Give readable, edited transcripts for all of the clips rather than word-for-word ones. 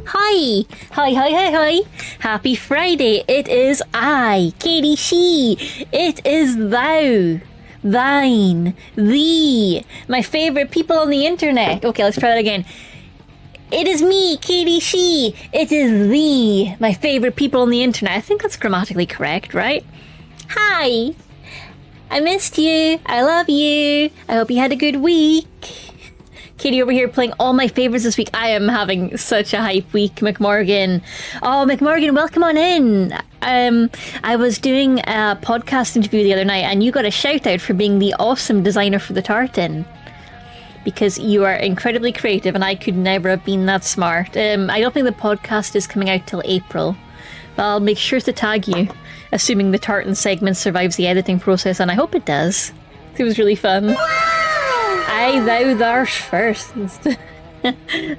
Hi! Hi! Happy Friday! It is I, Katie She. It is thou, thine, thee, my favorite people on the internet. Okay, let's try that again. It is me, Katie She. It is thee, my favorite people on the internet. I think that's grammatically correct, right? Hi! I missed you. I love you. I hope you had a good week. Katie over here playing all my favorites this week. I am having such a hype week, McMorgan. Oh, McMorgan, welcome on in. I was doing a podcast interview the other night and you got a shout out for being the awesome designer for the tartan. Because you are incredibly creative and I could never have been that smart. I don't think the podcast is coming out till April. But I'll make sure to tag you, assuming the tartan segment survives the editing process, and I hope it does. It was really fun. I, thou, thou's first.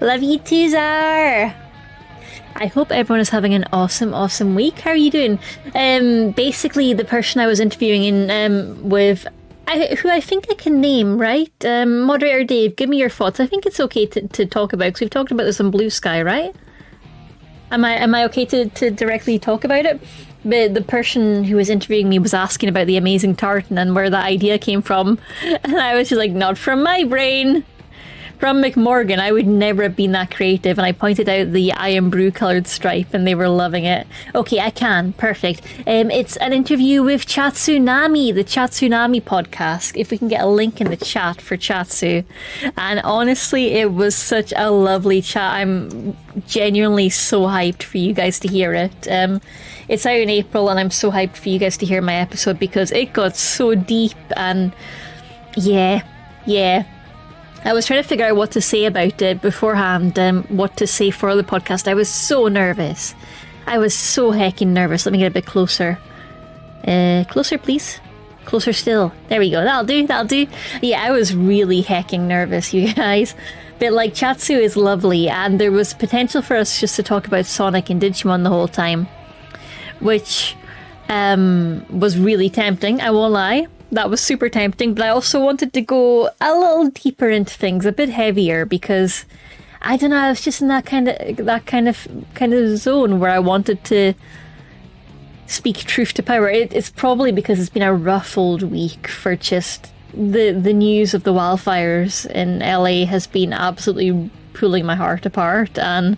Love you too, Zar. I hope everyone is having an awesome week. How are you doing? Basically, the person I was interviewing with, who I think I can name, right? Moderator Dave, give me your thoughts. I think it's okay to talk about, because we've talked about this on Blue Sky, right? Am I okay to directly talk about it? But the person who was interviewing me was asking about the amazing tartan and where that idea came from. And I was just like, not from my brain. From McMorgan. I would never have been that creative. And I pointed out the I am brew coloured stripe and they were loving it. Okay, I can. Perfect. It's an interview with Chatsunami, the Chatsunami podcast. If we can get a link in the chat for Chatsu. And honestly, it was such a lovely chat. I'm genuinely so hyped for you guys to hear it. It's out in April and I'm so hyped for you guys to hear my episode because it got so deep and yeah. I was trying to figure out what to say about it beforehand, what to say for the podcast. I was so nervous. I was so heckin' nervous. Let me get a bit closer. Closer, please. Closer still. There we go. That'll do. Yeah, I was really heckin' nervous, you guys. But like, Chatsu is lovely, and there was potential for us just to talk about Sonic and Digimon the whole time, which was really tempting, I won't lie. That was super tempting, but I also wanted to go a little deeper into things, a bit heavier, because I don't know, I was just in that kind of zone where I wanted to speak truth to power. It's probably because it's been a rough old week for just the news of the wildfires in LA has been absolutely pulling my heart apart, and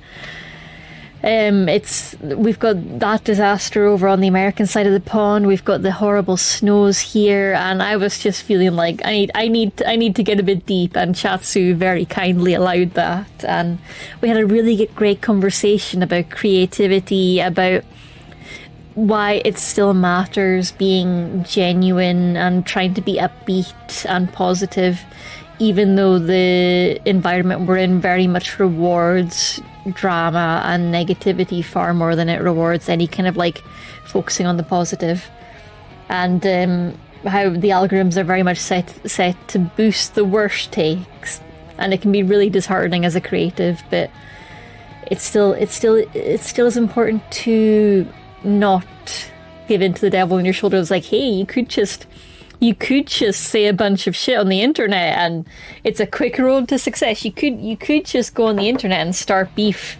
we've got that disaster over on the American side of the pond. We've got the horrible snows here, and I was just feeling like I need to get a bit deep, and Chatsu very kindly allowed that. And we had a really great conversation about creativity, about why it still matters being genuine and trying to be upbeat and positive, even though the environment we're in very much rewards drama and negativity far more than it rewards any kind of like focusing on the positive. And how the algorithms are very much set to boost the worst takes, and it can be really disheartening as a creative, but it still is important to not give in to the devil on your shoulder. It's like, hey, you could just say a bunch of shit on the internet and it's a quick road to success. You could just go on the internet and start beef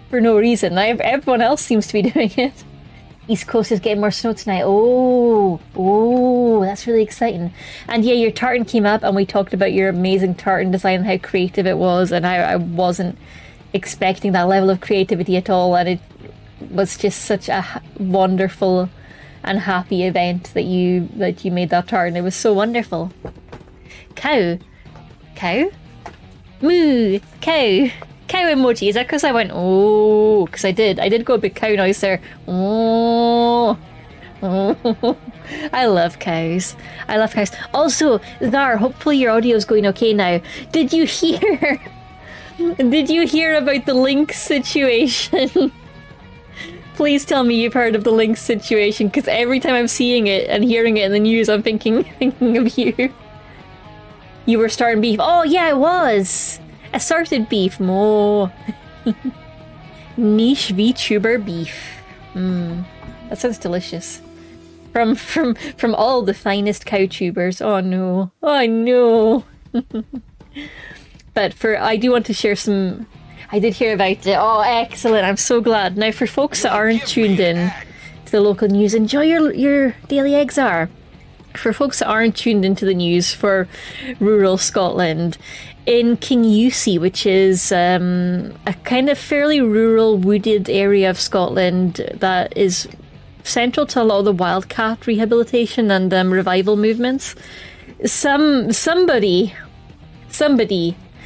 for no reason. Everyone else seems to be doing it. East Coast is getting more snow tonight. Oh, that's really exciting. And yeah, your tartan came up and we talked about your amazing tartan design, how creative it was, and how I wasn't expecting that level of creativity at all, and it was just such a wonderful and happy event that you made that tartan. It was so wonderful. Cow, moo, cow emoji. Is that because I went oh? Because I did go a bit cow noise there. Oh. I love cows. Also, Zar, hopefully your audio is going okay now. Did you hear about the link situation? Please tell me you've heard of the lynx situation, because every time I'm seeing it and hearing it in the news, I'm thinking of you. You were starting beef. Oh yeah, I was. I started beef. More. Niche VTuber beef. That sounds delicious. From all the finest cow tubers. Oh no. But I do want to share some. I did hear about it. Oh, excellent. I'm so glad. Now, for folks that aren't tuned in to the local news, enjoy your daily eggs are. For folks that aren't tuned into the news for rural Scotland, in Kingusie, which is a kind of fairly rural wooded area of Scotland that is central to a lot of the wildcat rehabilitation and revival movements, somebody,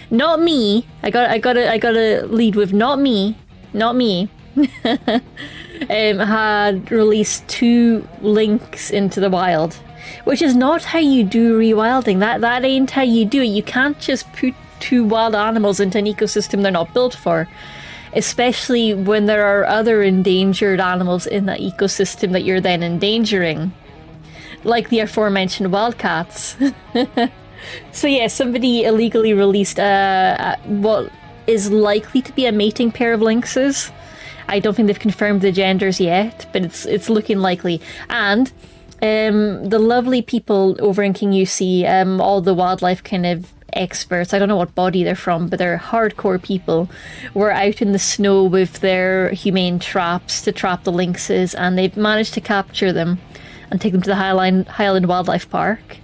not me. I gotta lead with not me. Had released 2 lynx into the wild, which is not how you do rewilding. That ain't how you do it. You can't just put 2 wild animals into an ecosystem they're not built for, especially when there are other endangered animals in that ecosystem that you're then endangering, like the aforementioned wildcats. So yeah, somebody illegally released what is likely to be a mating pair of lynxes. I don't think they've confirmed the genders yet, but it's looking likely. And the lovely people over in Kingusie, all the wildlife kind of experts, I don't know what body they're from, but they're hardcore people, were out in the snow with their humane traps to trap the lynxes, and they've managed to capture them and take them to the Highland Wildlife Park.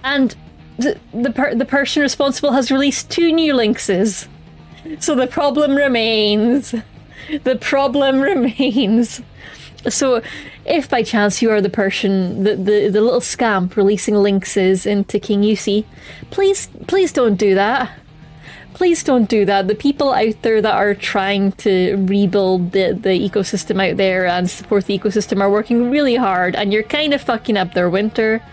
And the person responsible has released 2 new lynxes. So the problem remains. The problem remains. So if by chance you are the person, the little scamp releasing lynxes into Kingusie, please don't do that. Please don't do that. The people out there that are trying to rebuild the ecosystem out there and support the ecosystem are working really hard, and you're kind of fucking up their winter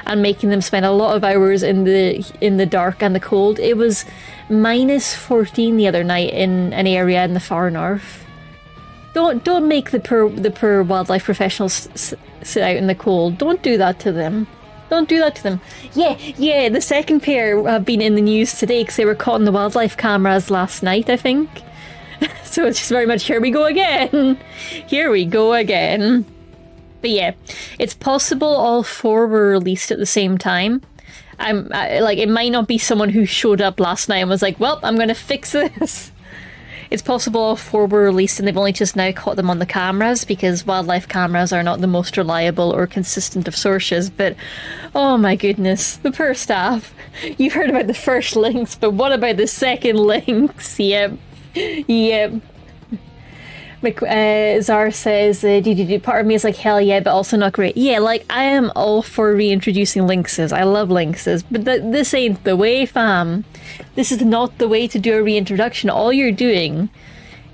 and making them spend a lot of hours in the dark and the cold. It was -14 the other night in an area in the far north. Don't make the poor wildlife professionals sit out in the cold. Don't do that to them. Don't do that to them. Yeah, the second pair have been in the news today because they were caught on the wildlife cameras last night, I think. So it's just very much, here we go again. Here we go again. But yeah, it's possible all 4 were released at the same time. It might not be someone who showed up last night and was like, well, I'm going to fix this. It's possible all 4 were released and they've only just now caught them on the cameras, because wildlife cameras are not the most reliable or consistent of sources. But oh my goodness, the poor staff. You've heard about the first lynx, but what about the second lynx? Yep. Zar says, part of me is like, hell yeah, but also not great. Yeah, like, I am all for reintroducing lynxes. I love lynxes, but this ain't the way, fam. This is not the way to do a reintroduction. All you're doing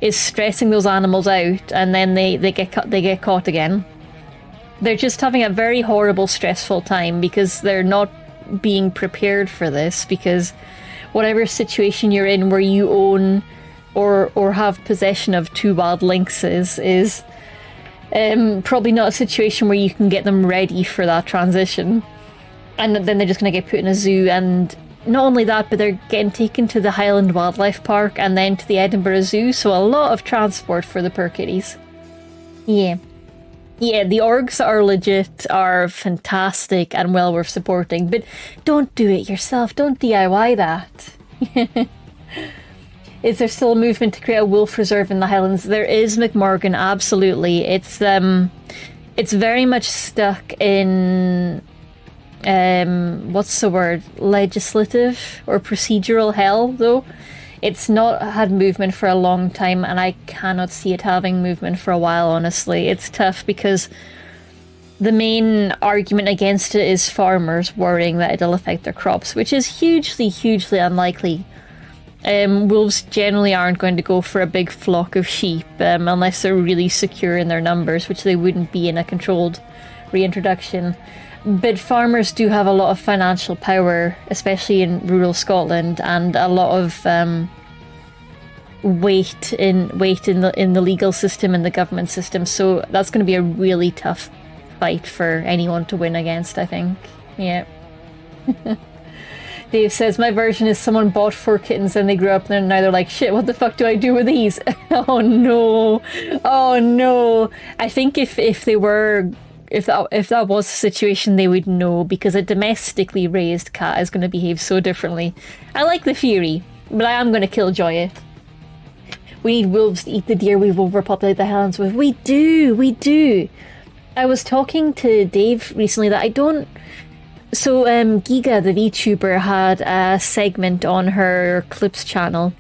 is stressing those animals out, and then they get caught again. They're just having a very horrible, stressful time because they're not being prepared for this, because whatever situation you're in where you own or have possession of 2 wild lynxes is probably not a situation where you can get them ready for that transition. And then they're just going to get put in a zoo, and not only that, but they're getting taken to the Highland Wildlife Park and then to the Edinburgh Zoo, so a lot of transport for the poor kitties. Yeah, the orgs are legit, are fantastic and well worth supporting, but don't do it yourself, don't DIY that. Is there still a movement to create a wolf reserve in the Highlands? There is, McMorgan, absolutely. It's very much stuck in what's the word? Legislative or procedural hell, though. It's not had movement for a long time, and I cannot see it having movement for a while, honestly. It's tough because the main argument against it is farmers worrying that it'll affect their crops, which is hugely, hugely unlikely. Wolves generally aren't going to go for a big flock of sheep unless they're really secure in their numbers, which they wouldn't be in a controlled reintroduction. But farmers do have a lot of financial power, especially in rural Scotland, and a lot of weight in the legal system and the government system. So that's going to be a really tough fight for anyone to win against, I think. Yeah. Dave says, my version is someone bought 4 kittens and they grew up and now they're like, shit, what the fuck do I do with these? Oh no. I think if that was the situation, they would know, because a domestically raised cat is going to behave so differently. I like the theory, but I am going to killjoy it. We need wolves to eat the deer we've overpopulated the Highlands with. We do. I was talking to Dave recently that I don't... So, Giga, the VTuber, had a segment on her Clips channel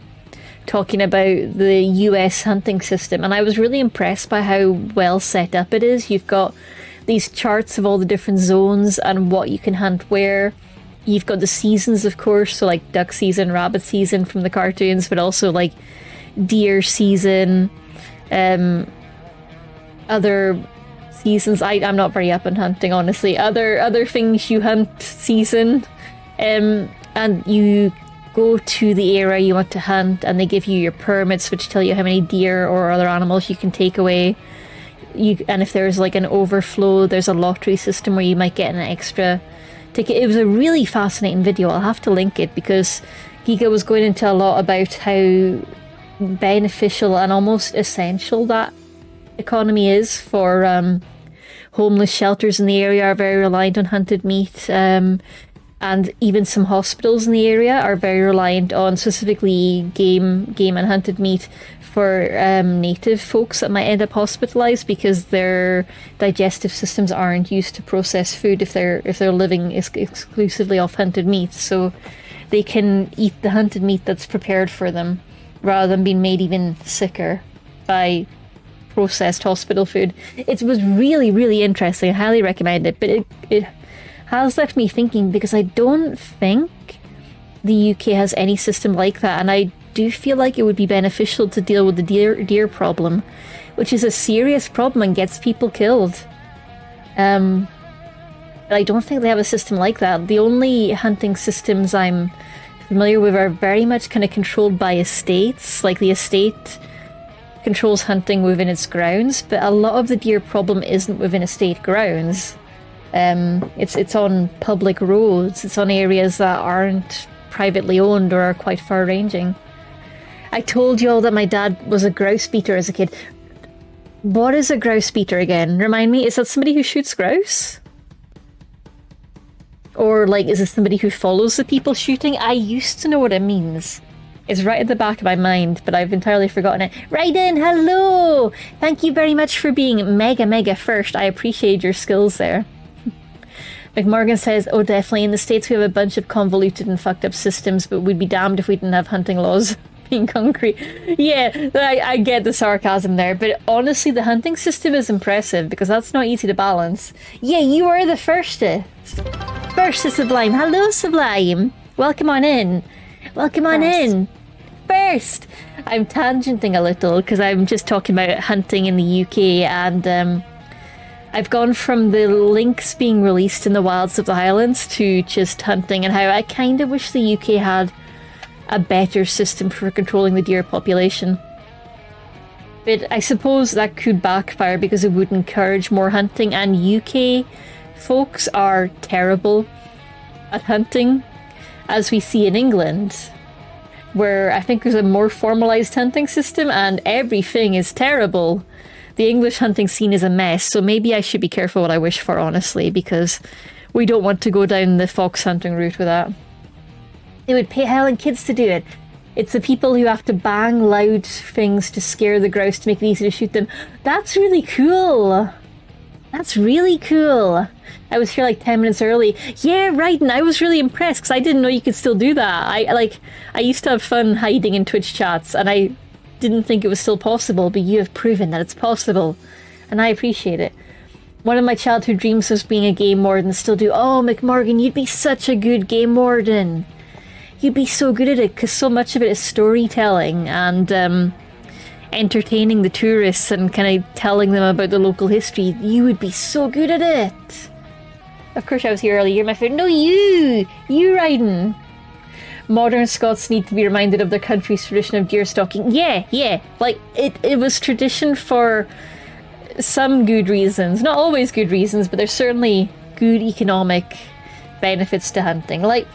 talking about the US hunting system, and I was really impressed by how well set up it is. You've got these charts of all the different zones and what you can hunt where. You've got the seasons, of course, so like duck season, rabbit season from the cartoons, but also like deer season, other seasons. I'm not very up on hunting, honestly. Other things you hunt season, and you go to the area you want to hunt, and they give you your permits, which tell you how many deer or other animals you can take away. And if there's like an overflow, there's a lottery system where you might get an extra ticket. It was a really fascinating video. I'll have to link it because Giga was going into a lot about how beneficial and almost essential that economy is for homeless shelters in the area are very reliant on hunted meat, and even some hospitals in the area are very reliant on specifically game and hunted meat for native folks that might end up hospitalized because their digestive systems aren't used to processed food if they're living exclusively off hunted meat, so they can eat the hunted meat that's prepared for them rather than being made even sicker by processed hospital food. It was really, really interesting. I highly recommend it, but it has left me thinking because I don't think the UK has any system like that, and I do feel like it would be beneficial to deal with the deer problem, which is a serious problem and gets people killed. But I don't think they have a system like that. The only hunting systems I'm familiar with are very much kind of controlled by estates, like the estate controls hunting within its grounds, but a lot of the deer problem isn't within estate grounds. It's on public roads, it's on areas that aren't privately owned or are quite far-ranging. I told you all that my dad was a grouse beater as a kid. What is a grouse beater again? Remind me, is that somebody who shoots grouse? Or, like, is it somebody who follows the people shooting? I used to know what it means. It's right at the back of my mind, but I've entirely forgotten it. Raiden, hello! Thank you very much for being mega first. I appreciate your skills there. McMorgan says, oh, definitely. In the States, we have a bunch of convoluted and fucked up systems, but we'd be damned if we didn't have hunting laws being concrete. Yeah, I get the sarcasm there, but honestly, the hunting system is impressive because that's not easy to balance. Yeah, you are the firstest. First is Sublime. Hello, Sublime. Welcome on in. Welcome on in. First. I'm tangenting a little because I'm just talking about hunting in the UK, and I've gone from the lynx being released in the wilds of the Highlands to just hunting, and how I kind of wish the UK had a better system for controlling the deer population. But I suppose that could backfire because it would encourage more hunting, and UK folks are terrible at hunting, as we see in England, where I think there's a more formalised hunting system and everything is terrible. The English hunting scene is a mess, so maybe I should be careful what I wish for, honestly, because we don't want to go down the fox hunting route with that. They would pay Highland kids to do it. It's the people who have to bang loud things to scare the grouse to make it easy to shoot them. That's really cool. That's really cool. I was here like 10 minutes early. Yeah, right, and I was really impressed because I didn't know you could still do that. I used to have fun hiding in Twitch chats, and I didn't think it was still possible, but you have proven that it's possible, and I appreciate it. One of my childhood dreams was being a game warden, still do. Oh, McMorgan, you'd be such a good game warden. You'd be so good at it, because so much of it is storytelling and entertaining the tourists and kind of telling them about the local history. You would be so good at it. Of course I was here earlier, my friend. No, you Raiden. Modern Scots need to be reminded of their country's tradition of deer stalking. Yeah. Like, it was tradition for some good reasons. Not always good reasons, but there's certainly good economic benefits to hunting. Like,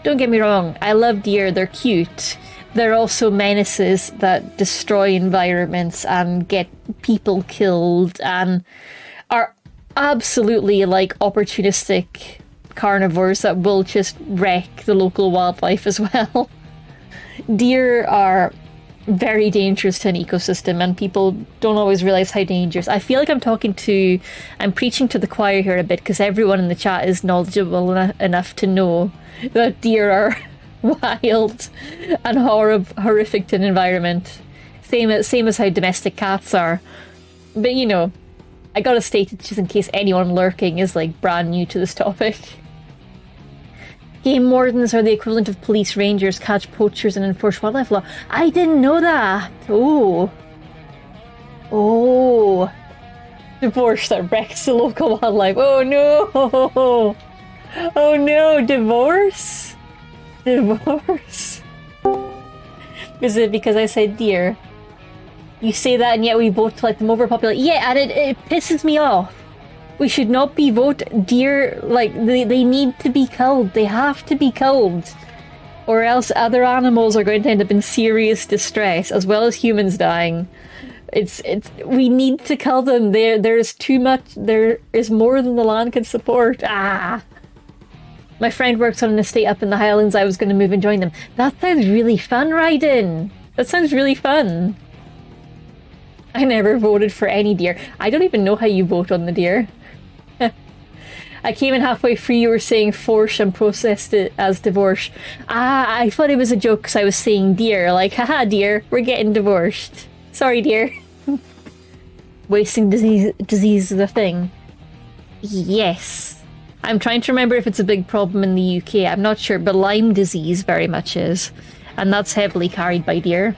don't get me wrong, I love deer, they're cute. They're also menaces that destroy environments and get people killed and are absolutely, like, opportunistic carnivores that will just wreck the local wildlife as well. Deer are very dangerous to an ecosystem, and people don't always realize how dangerous. I feel like I'm preaching to the choir here a bit, because everyone in the chat is knowledgeable enough to know that deer are wild and horrific to an environment. Same as how domestic cats are. But you know, I gotta state it just in case anyone lurking is like brand new to this topic. Game wardens are the equivalent of police rangers, catch poachers and enforce wildlife law. I didn't know that. Oh. Divorce that wrecks the local wildlife. Oh no. Oh no, divorce? Divorce? Is it because I said deer? You say that and yet we vote to let them overpopulate. Yeah, and it pisses me off. We should not be vote deer, like, they need to be killed. They have to be killed. Or else other animals are going to end up in serious distress, as well as humans dying. We need to kill them. There is too much, there is more than the land can support. My friend works on an estate up in the Highlands. I was going to move and join them. That sounds really fun, Ryden. That sounds really fun. I never voted for any deer. I don't even know how you vote on the deer. I came in halfway through, you were saying force and processed it as divorce. I thought it was a joke because I was saying deer. Like, haha, deer, we're getting divorced. Sorry, dear. Wasting disease is a thing. Yes. I'm trying to remember if it's a big problem in the UK. I'm not sure, but Lyme disease very much is. And that's heavily carried by deer.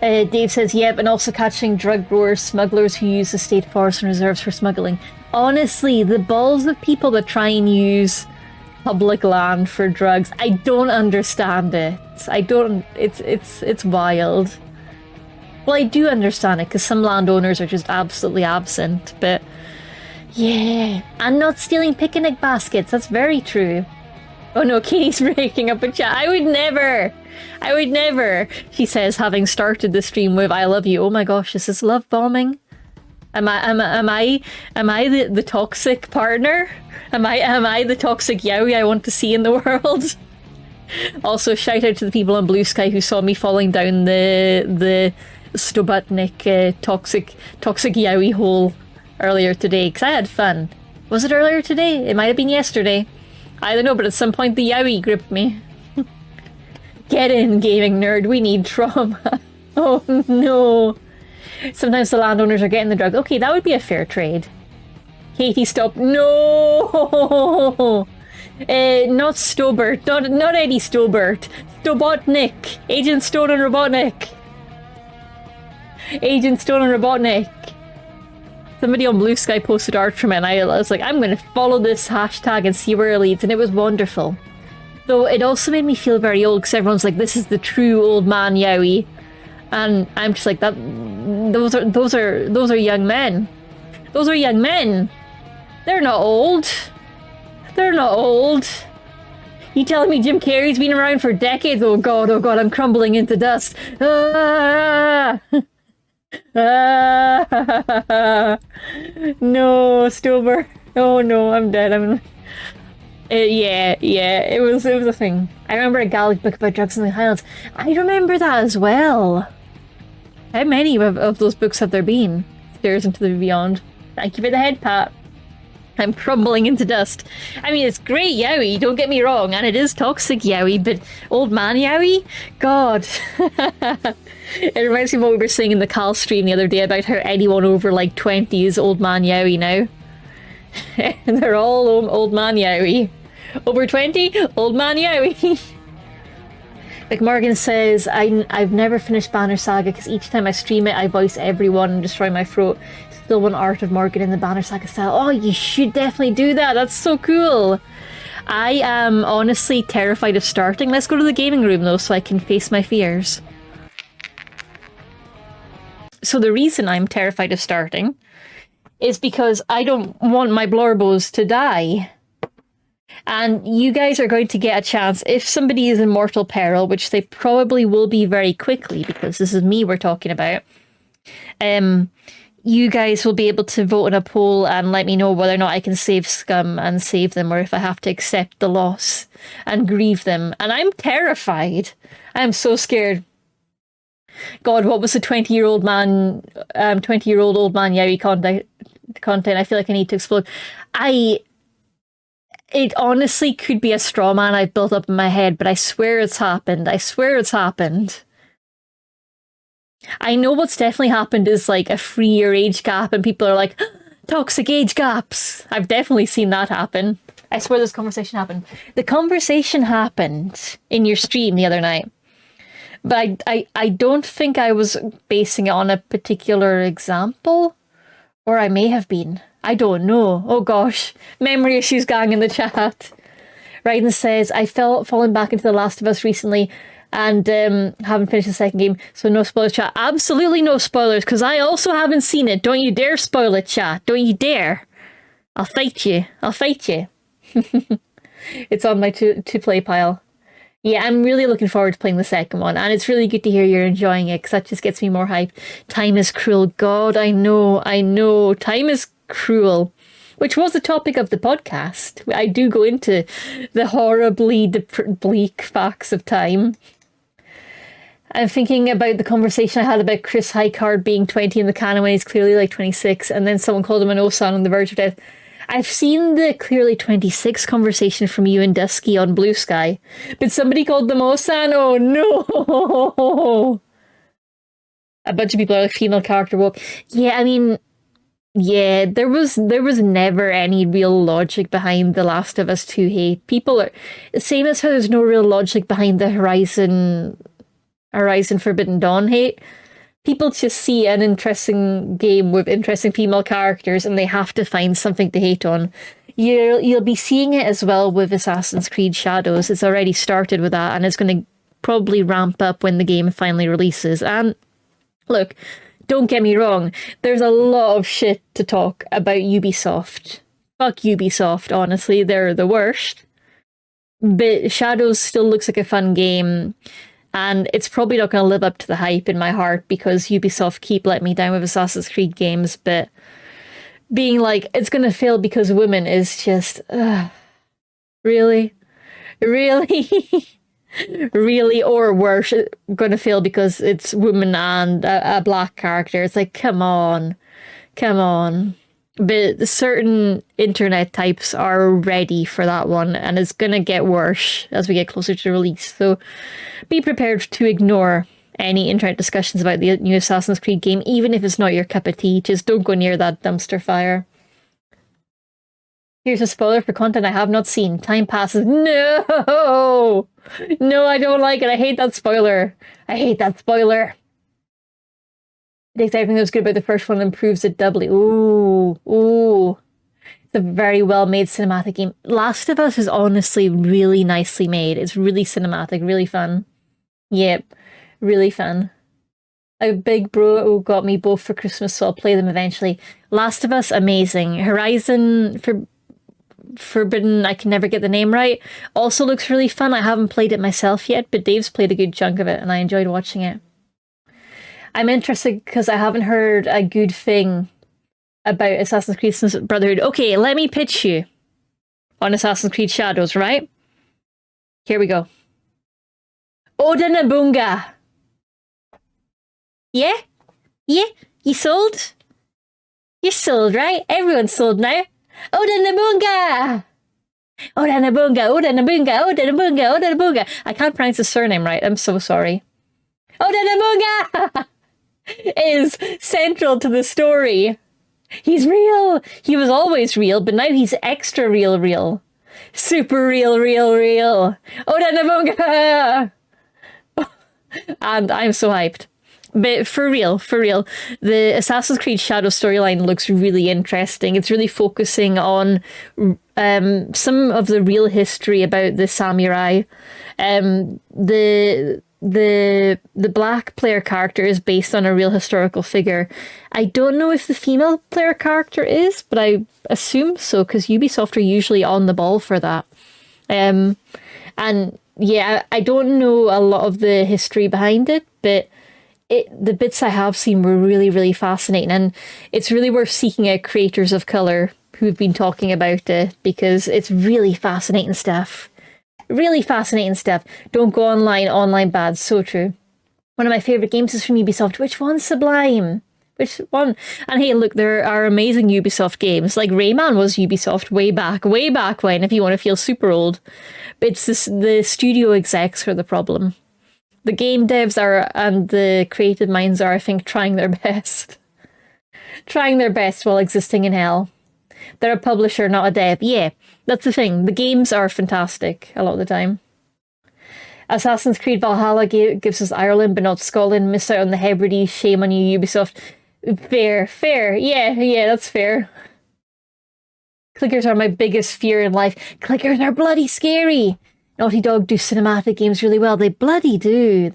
Dave says, yep, and also catching drug growers, smugglers who use the state forests and reserves for smuggling. Honestly, the balls of people that try and use public land for drugs, I don't understand it. It's wild. Well, I do understand it, because some landowners are just absolutely absent, but yeah. And not stealing picnic baskets, that's very true. Oh no, Katie's breaking up a chat. I would never, she says, having started the stream with I love you. Oh my gosh, this is love bombing. Am I the toxic partner? Am I the toxic yaoi I want to see in the world? Also, shout out to the people on Blue Sky who saw me falling down the Stobutnik toxic yaoi hole earlier today, because I had fun. Was it earlier today? It might have been yesterday. I don't know, but at some point the yaoi gripped me. Get in, gaming nerd, we need trauma. Oh no. Sometimes the landowners are getting the drug. Okay, that would be a fair trade. Katie, stop. No! Not Stobert. Not Eddie Stobert. Stobotnik. Agent Stone and Robotnik. Agent Stone and Robotnik. Somebody on Blue Sky posted art from it, and I was like, I'm going to follow this hashtag and see where it leads, and it was wonderful. Though it also made me feel very old, because everyone's like, this is the true old man yaoi. And I'm just like, those are young men. Those are young men. They're not old. They're not old. You telling me Jim Carrey's been around for decades? Oh god, I'm crumbling into dust. Ah! Ah! No, Stober. Oh no, I'm dead. Yeah, it was a thing. I remember a Gaelic book about drugs in the Highlands. I remember that as well. How many of those books have there been? Stairs into the Beyond. Thank you for the head pat. I'm crumbling into dust. I mean, it's great yaoi, don't get me wrong, and it is toxic yaoi, but old man yaoi? God. It reminds me of what we were saying in the Cal stream the other day about how anyone over like 20 is old man yaoi now. They're all old man yaoi. Over 20, old man yaoi. Like Morgan says, I've never finished Banner Saga because each time I stream it, I voice everyone and destroy my throat. Still want art of Morgan in the Banner Saga style. Oh, you should definitely do that. That's so cool. I am honestly terrified of starting. Let's go to the gaming room though, so I can face my fears. So the reason I'm terrified of starting is because I don't want my Blorbos to die. And you guys are going to get a chance, if somebody is in mortal peril, which they probably will be very quickly, because this is me we're talking about, you guys will be able to vote in a poll and let me know whether or not I can save Scum and save them, or if I have to accept the loss and grieve them. And I'm terrified. I'm so scared. God, what was the 20-year-old man, 20-year-old old man Yaoi content? I feel like I need to explode. It honestly could be a straw man I've built up in my head, but I swear it's happened. I swear it's happened. I know what's definitely happened is like a 3-year age gap, and people are like, toxic age gaps. I've definitely seen that happen. I swear this conversation happened. The conversation happened in your stream the other night. But I don't think I was basing it on a particular example. Or I may have been. I don't know. Oh gosh. Memory issues gang in the chat. Raiden says, I felt falling back into The Last of Us recently and haven't finished the second game, so no spoilers, chat. Absolutely no spoilers, because I also haven't seen it. Don't you dare spoil it, chat. Don't you dare. I'll fight you. I'll fight you. It's on my to-play pile. Yeah, I'm really looking forward to playing the second one, and it's really good to hear you're enjoying it, because that just gets me more hype. Time is cruel. God, I know. Time is cruel. Which was the topic of the podcast. I do go into the horribly bleak facts of time. I'm thinking about the conversation I had about Chris Highcard being 20 in the canon when he's clearly like 26, and then someone called him an Osan on the verge of death. I've seen the clearly 26 conversation from you and Dusky on Blue Sky, but somebody called them Osan. Oh no! A bunch of people are like female character woke. Yeah, I mean, yeah, there was never any real logic behind The Last of Us 2 hate. People are same as how there's no real logic behind the Horizon Forbidden Dawn hate. People just see an interesting game with interesting female characters and they have to find something to hate on. You'll be seeing it as well with Assassin's Creed Shadows. It's already started with that, and it's going to probably ramp up when the game finally releases. And look, don't get me wrong, there's a lot of shit to talk about Ubisoft. Fuck Ubisoft, honestly, they're the worst. But Shadows still looks like a fun game. And it's probably not going to live up to the hype in my heart because Ubisoft keep letting me down with Assassin's Creed games. But being like, it's going to fail because women is just, really? Really? Really? Or worse, going to fail because it's women and a black character. It's like, come on. But certain internet types are ready for that one, and it's going to get worse as we get closer to release. So be prepared to ignore any internet discussions about the new Assassin's Creed game, even if it's not your cup of tea. Just don't go near that dumpster fire. Here's a spoiler for content I have not seen. Time passes. No! No, I don't like it. I hate that spoiler. It takes everything that was good about the first one and improves it doubly. Ooh. It's a very well-made cinematic game. Last of Us is honestly really nicely made. It's really cinematic, really fun. Yep, really fun. A big bro got me both for Christmas, so I'll play them eventually. Last of Us, amazing. Horizon Forbidden, I can never get the name right, also looks really fun. I haven't played it myself yet, but Dave's played a good chunk of it, and I enjoyed watching it. I'm interested because I haven't heard a good thing about Assassin's Creed since Brotherhood. Okay, let me pitch you on Assassin's Creed Shadows, right? Here we go. Oda Nabunga. Yeah? You sold? You're sold, right? Everyone's sold now. Oda Nabunga! I can't pronounce his surname right. I'm so sorry. Oda Nabunga is central to the story. He's real. He was always real, but now he's extra real. Super real. Oda Nabunga! And I'm so hyped. But for real, the Assassin's Creed Shadow storyline looks really interesting. It's really focusing on some of the real history about the samurai. The black player character is based on a real historical figure. I don't know if the female player character is, but I assume so, because Ubisoft are usually on the ball for that. And yeah, I don't know a lot of the history behind it, but the bits I have seen were really, really fascinating, and it's really worth seeking out creators of colour who've been talking about it, because it's really fascinating stuff. Don't go online bad, so true. One of my favourite games is from Ubisoft. Which one's Sublime? Which one? And hey, look, there are amazing Ubisoft games. Like Rayman was Ubisoft way back when, if you want to feel super old. But it's the studio execs are the problem. The game devs are, and the creative minds are, I think, trying their best. Trying their best while existing in hell. They're a publisher, not a dev. Yeah, that's the thing. The games are fantastic a lot of the time. Assassin's Creed Valhalla gives us Ireland, but not Scotland. Missed out on the Hebrides. Shame on you, Ubisoft. Fair. Yeah, that's fair. Clickers are my biggest fear in life. Clickers are bloody scary. Naughty Dog do cinematic games really well. They bloody do.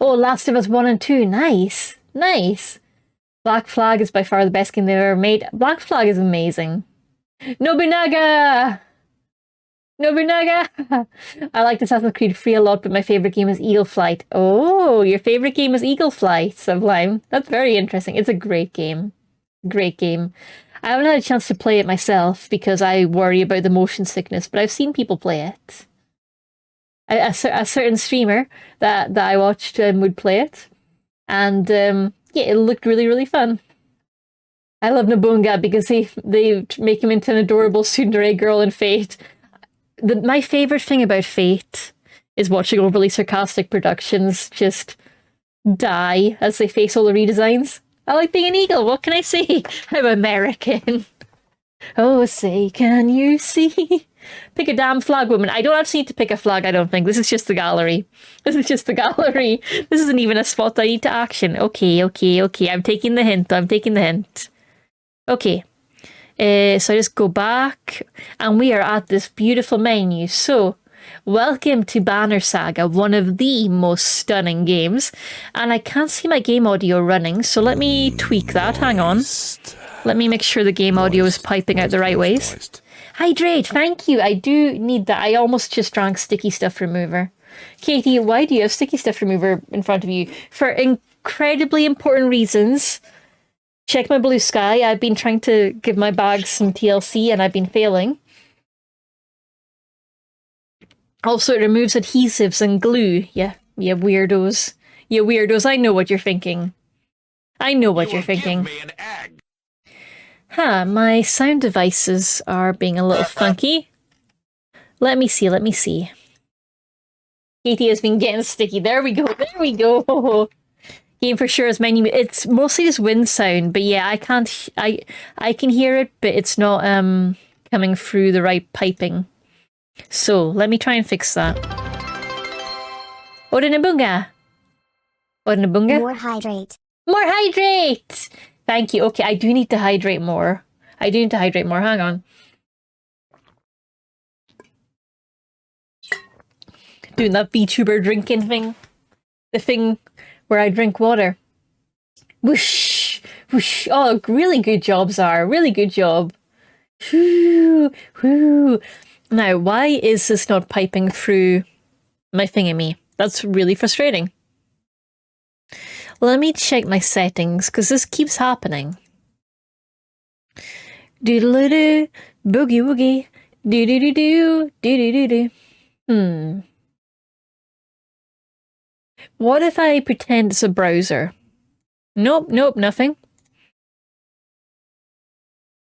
Oh, Last of Us 1 and 2. Nice. Black Flag is by far the best game they've ever made. Black Flag is amazing. Nobunaga! I like Assassin's Creed 3 a lot, but my favourite game is Eagle Flight. Oh, your favourite game is Eagle Flight, Sublime. That's very interesting. It's a great game. I haven't had a chance to play it myself because I worry about the motion sickness, but I've seen people play it. A certain streamer that I watched would play it. And yeah, it looked really, really fun. I love Nabunga because they make him into an adorable tsundere girl in Fate. My favourite thing about Fate is watching overly sarcastic productions just die as they face all the redesigns. I like being an eagle, what can I say? I'm American. Oh, say, can you see? Pick a damn flag, woman. I don't actually need to pick a flag, I don't think. This is just the gallery. This isn't even a spot I need to action. Okay. I'm taking the hint. Okay. So I just go back, and we are at this beautiful menu. So, welcome to Banner Saga, one of the most stunning games. And I can't see my game audio running, so let me tweak that. Hang on. Let me make sure the game audio is piping out the right ways. Hydrate, thank you. I do need that. I almost just drank sticky stuff remover. Katie, why do you have sticky stuff remover in front of you? For incredibly important reasons. Check my blue sky. I've been trying to give my bags some TLC and I've been failing. Also, it removes adhesives and glue. Yeah, weirdos. I know what you're thinking. My sound devices are being a little funky. Let me see. Katie has been getting sticky. There we go. Game for sure is menu. It's mostly just wind sound, but yeah, I can hear it, but it's not coming through the right piping. So let me try and fix that. Orinabunga. More hydrate. Thank you. Okay, I do need to hydrate more. Hang on. Doing that VTuber drinking thing. The thing where I drink water. Whoosh. Oh, really good job, Zara. Really good job. Whoo. Now, why is this not piping through my thingamy? That's really frustrating. Let me check my settings, because this keeps happening. Doodle-doo, boogie-woogie, doo-doo-doo-doo, doo-doo-doo-doo. What if I pretend it's a browser? Nope, nothing.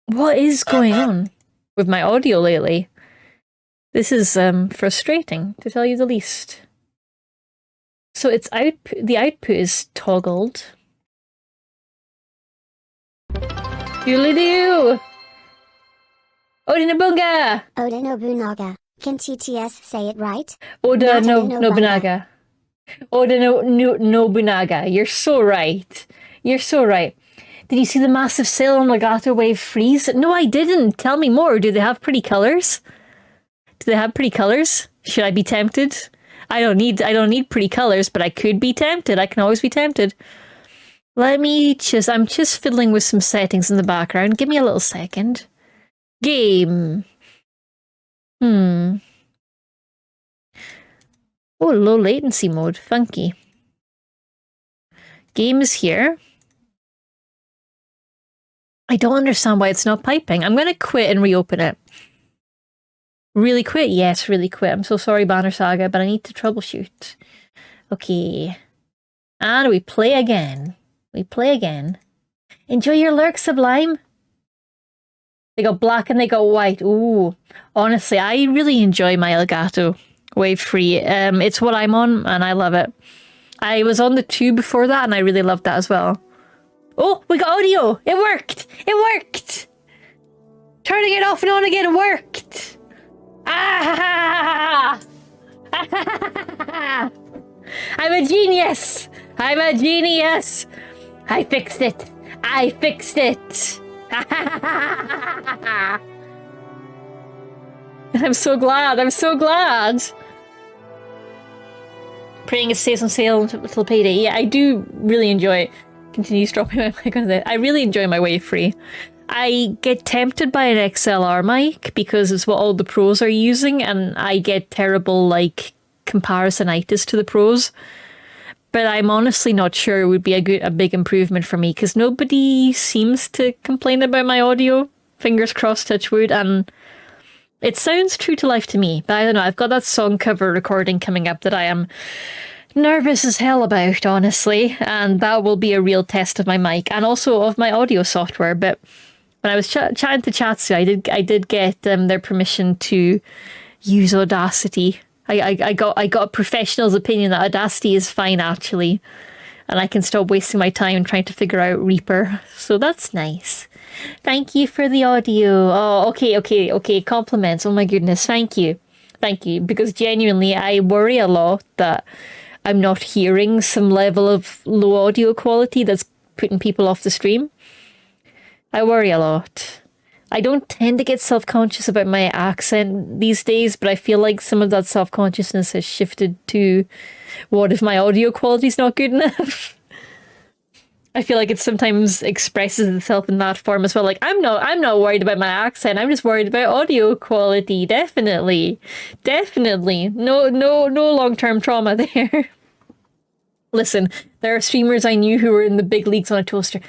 What is going on with my audio lately? This is frustrating, to tell you the least. So it's the output is toggled. Doodly-doo! Orinabunga! Oda Nobunaga. Can TTS say it right? Oda Nobunaga. Oda Nobunaga. You're so right. Did you see the massive sale on Legato Wave Freeze? No, I didn't. Tell me more. Do they have pretty colors? Should I be tempted? I don't need pretty colors, but I could be tempted. I can always be tempted. I'm just fiddling with some settings in the background. Give me a little second. Game. Oh, low latency mode. Funky. Game is here. I don't understand why it's not piping. I'm going to quit and reopen it. Really quit? Yes, really quit. I'm so sorry, Banner Saga, but I need to troubleshoot. Okay. And we play again. Enjoy your lurk, Sublime. They got black and they got white. Ooh. Honestly, I really enjoy my Elgato Wave Free. It's what I'm on and I love it. I was on the 2 before that and I really loved that as well. Oh, we got audio! It worked! Turning it off and on again worked! Ah! I'm a genius! I fixed it! I'm so glad! Praying it stays on sale until payday. Yeah, I do really enjoy it. Continues dropping my mic on that. I really enjoy my Wave Free. I get tempted by an XLR mic because it's what all the pros are using, and I get terrible, comparisonitis to the pros. But I'm honestly not sure it would be a big improvement for me because nobody seems to complain about my audio. Fingers crossed, touch wood, and it sounds true to life to me. But I don't know, I've got that song cover recording coming up that I am nervous as hell about, honestly, and that will be a real test of my mic and also of my audio software. But when I was chatting to Chatsu, I did get their permission to use Audacity. I got a professional's opinion that Audacity is fine actually, and I can stop wasting my time trying to figure out Reaper. So that's nice. Thank you for the audio. Oh, okay. Compliments. Oh my goodness. Thank you. Because genuinely, I worry a lot that I'm not hearing some level of low audio quality that's putting people off the stream. I worry a lot. I don't tend to get self-conscious about my accent these days, but I feel like some of that self-consciousness has shifted to what if my audio quality's not good enough? I feel like it sometimes expresses itself in that form as well. Like, I'm not worried about my accent. I'm just worried about audio quality. Definitely. No long-term trauma there. Listen, there are streamers I knew who were in the big leagues on a toaster.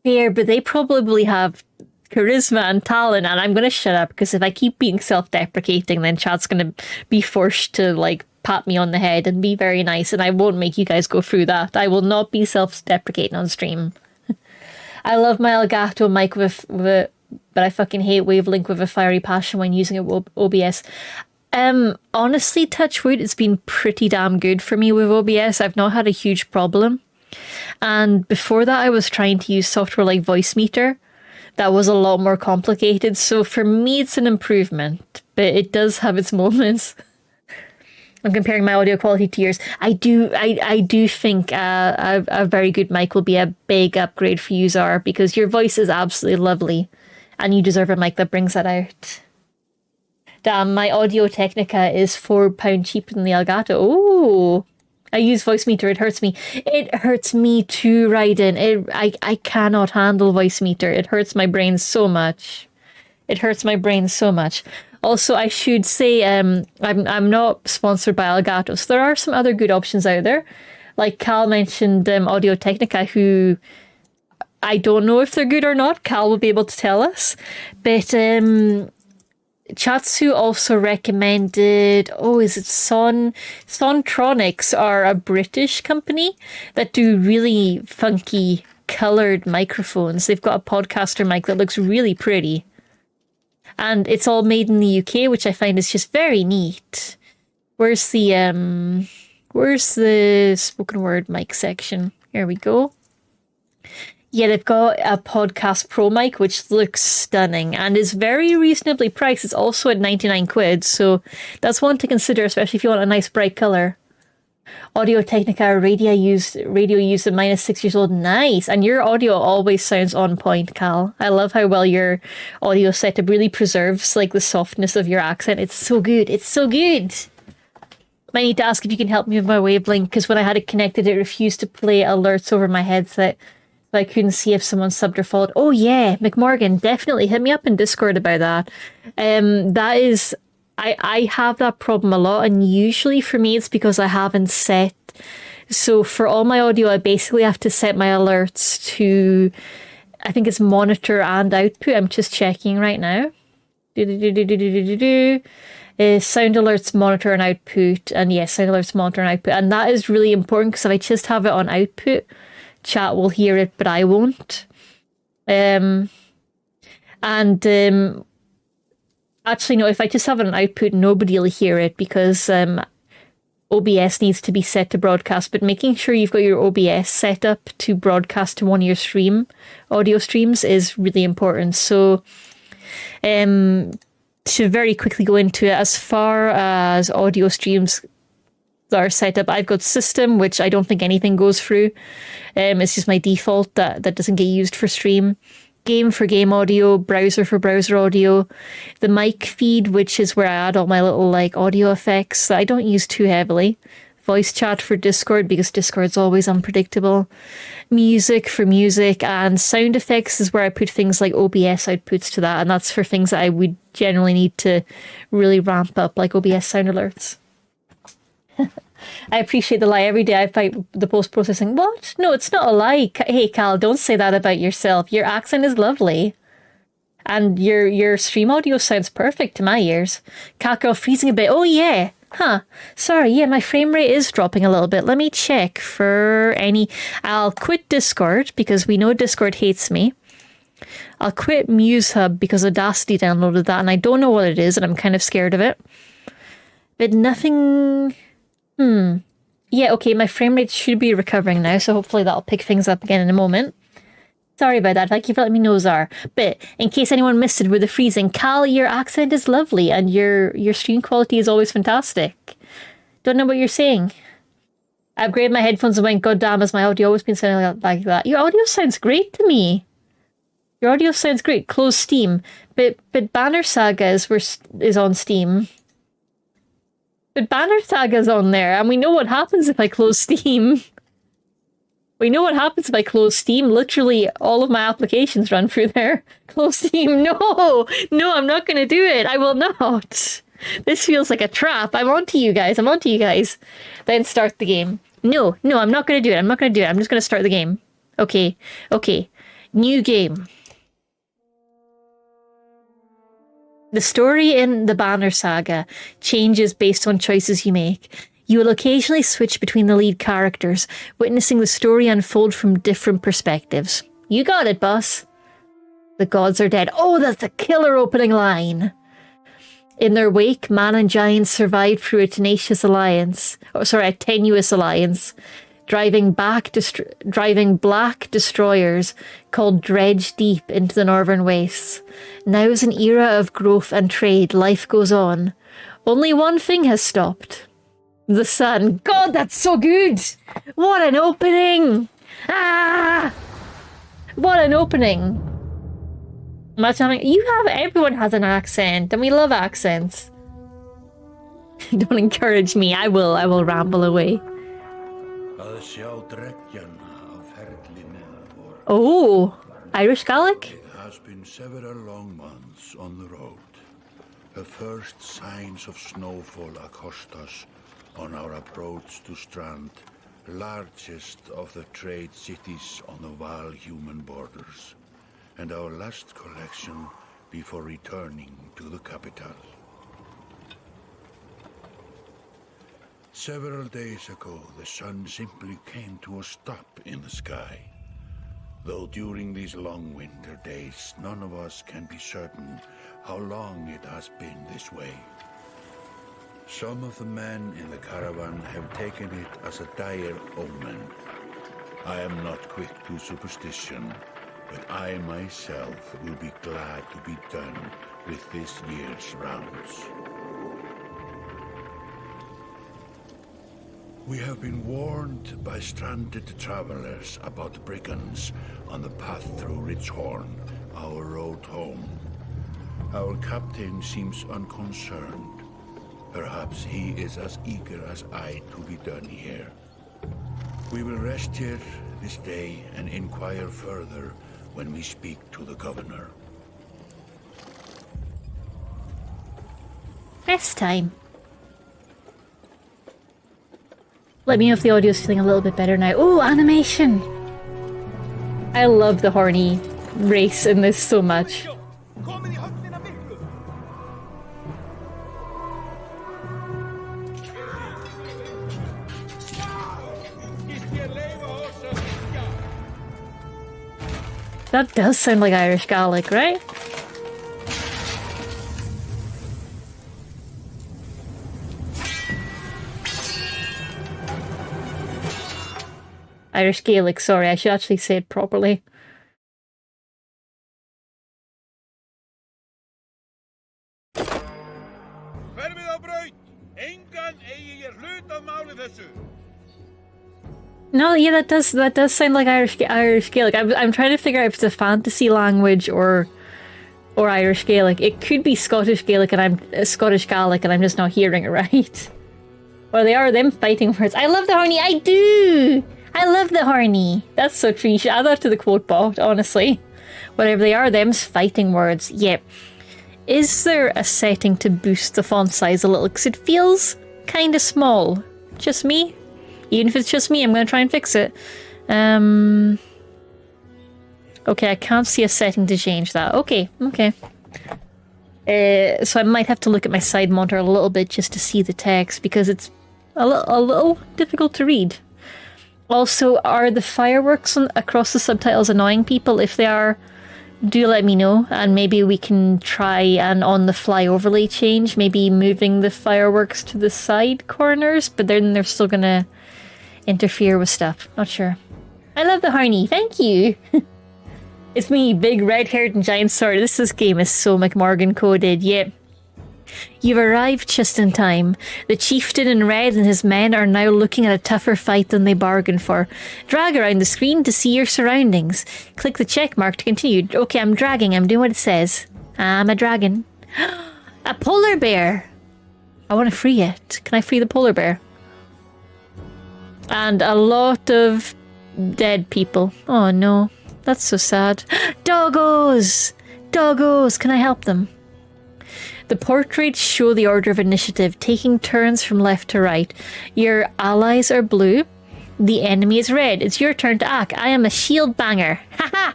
Fair, but they probably have charisma and talent, and I'm going to shut up because if I keep being self-deprecating, then chat's going to be forced to, pat me on the head and be very nice, and I won't make you guys go through that. I will not be self-deprecating on stream. I love my Elgato mic but I fucking hate Wavelink with a fiery passion when using it with OBS. Honestly, touch wood, it's been pretty damn good for me with OBS. I've not had a huge problem. And before that, I was trying to use software like Voicemeeter. That was a lot more complicated. So for me, it's an improvement, but it does have its moments. I'm comparing my audio quality to yours. I do think a very good mic will be a big upgrade for you, Zara, because your voice is absolutely lovely, and you deserve a mic that brings that out. Damn, my Audio Technica is £4 cheaper than the Elgato. Oh, I use Voicemeeter. It hurts me. It hurts me too, Raiden. I cannot handle Voicemeeter. It hurts my brain so much. Also, I should say, I'm not sponsored by Elgato, so there are some other good options out there. Like Cal mentioned Audio Technica, who I don't know if they're good or not. Cal will be able to tell us. But Chatsu also recommended, is it Sontronics are a British company that do really funky coloured microphones. They've got a podcaster mic that looks really pretty. And it's all made in the UK, which I find is just very neat. Where's the spoken word mic section? Here we go. Yeah, they've got a Podcast Pro mic, which looks stunning and is very reasonably priced. It's also at 99 quid, so that's one to consider, especially if you want a nice bright colour. Audio Technica radio used at -6 years old. Nice. And your audio always sounds on point, Cal. I love how well your audio setup really preserves the softness of your accent. It's so good. I need to ask if you can help me with my Wavelink, because when I had it connected, it refused to play alerts over my headset. I couldn't see if someone subbed or followed. Oh yeah, McMorgan, definitely hit me up in Discord about that. That is, I have that problem a lot, and usually for me it's because I haven't set. So for all my audio, I basically have to set my alerts to, I think it's monitor and output. I'm just checking right now. sound alerts monitor and output, and yes, sound alerts monitor and output, and that is really important because if I just have it on output, chat will hear it, but I won't. Actually, no, if I just have it on output, nobody will hear it because OBS needs to be set to broadcast, but making sure you've got your OBS set up to broadcast to one of your audio streams is really important. So, to very quickly go into it, as far as audio streams are set up, I've got system, which I don't think anything goes through. It's just my default that doesn't get used for stream. Game for game audio, browser for browser audio. The mic feed, which is where I add all my little like audio effects that I don't use too heavily. Voice chat for Discord because Discord's always unpredictable. Music for music, and sound effects is where I put things like OBS outputs to that, and that's for things that I would generally need to really ramp up, like OBS sound alerts. I appreciate the lie. Every day I fight the post-processing. What? No, it's not a lie. Hey, Cal, don't say that about yourself. Your accent is lovely. And your stream audio sounds perfect to my ears. Catgirl freezing a bit. Oh, yeah. Huh. Sorry, yeah, my frame rate is dropping a little bit. Let me check for any... I'll quit Discord because we know Discord hates me. I'll quit MuseHub because Audacity downloaded that and I don't know what it is and I'm kind of scared of it. But nothing... Yeah, okay, my frame rate should be recovering now, so hopefully that'll pick things up again in a moment. Sorry about that, thank you for letting me know, Zar. But in case anyone missed it with the freezing, Cal, your accent is lovely and your stream quality is always fantastic. Don't know what you're saying. I upgraded my headphones and went, God damn, has my audio always been sounding like that? Your audio sounds great to me. Your audio sounds great. Close Steam. But Banner Saga is on Steam. But Banner Saga's on there, and we know what happens if I close Steam. We know what happens if I close Steam. Literally, all of my applications run through there. Close Steam. No, I'm not going to do it. I will not. This feels like a trap. I'm onto you guys. Then start the game. No, I'm not going to do it. I'm just going to start the game. Okay. New game. The story in the Banner Saga changes based on choices you make. You will occasionally switch between the lead characters, witnessing the story unfold from different perspectives. You got it, boss. The gods are dead. Oh, that's a killer opening line. In their wake, man and giant survived through a tenuous alliance, driving black destroyers called Dredge deep into the northern wastes. Now is an era of growth and trade. Life goes on. Only one thing has stopped. The sun. God, that's so good! What an opening! What an opening! Everyone has an accent, and we love accents. Don't encourage me. I will ramble away. Oh, Irish Gaelic? It has been several long months on the road. The first signs of snowfall accost us on our approach to Strand, largest of the trade cities on the Varl human borders, and our last collection before returning to the capital. Several days ago, the sun simply came to a stop in the sky. Though during these long winter days, none of us can be certain how long it has been this way. Some of the men in the caravan have taken it as a dire omen. I am not quick to superstition, but I myself will be glad to be done with this year's rounds. We have been warned by stranded travelers about brigands on the path through Ridgehorn, our road home. Our captain seems unconcerned. Perhaps he is as eager as I to be done here. We will rest here this day and inquire further when we speak to the governor. Rest time. Let me know if the audio's feeling a little bit better now. Oh, animation! I love the horny race in this so much. That does sound like Irish Gaelic, right? Irish Gaelic, sorry, I should actually say it properly. No, yeah, that does sound like Irish Gaelic. I'm trying to figure out if it's a fantasy language or Irish Gaelic. It could be Scottish Gaelic and I'm Scottish Gaelic and I'm just not hearing it right. Or they are them fighting words. I love the horny. I do. I love the horny. That's so true. You should add that to the quote bot, honestly. Whatever they are, them's fighting words. Yep. Is there a setting to boost the font size a little? Because it feels kind of small. Just me? Even if it's just me, I'm going to try and fix it. Okay, I can't see a setting to change that. Okay. So I might have to look at my side monitor a little bit just to see the text because it's a little difficult to read. Also, are the fireworks across the subtitles annoying people? If they are, do let me know, and maybe we can try an on-the-fly overlay change, maybe moving the fireworks to the side corners, but then they're still gonna interfere with stuff. Not sure. I love the harney, thank you! It's me, big red-haired and giant sword. This game is so McMorgan coded, yep. You've arrived just in time. The chieftain in red and his men are now looking at a tougher fight than they bargained for. Drag around the screen to see your surroundings. Click the check mark to continue. Okay, I'm dragging. I'm doing what it says. I'm a dragon. A polar bear! I want to free it. Can I free the polar bear? And a lot of dead people. Oh no. That's so sad. Doggos! Doggos! Can I help them? The portraits show the order of initiative, taking turns from left to right. Your allies are blue. The enemy is red. It's your turn to act. I am a shield banger. Haha!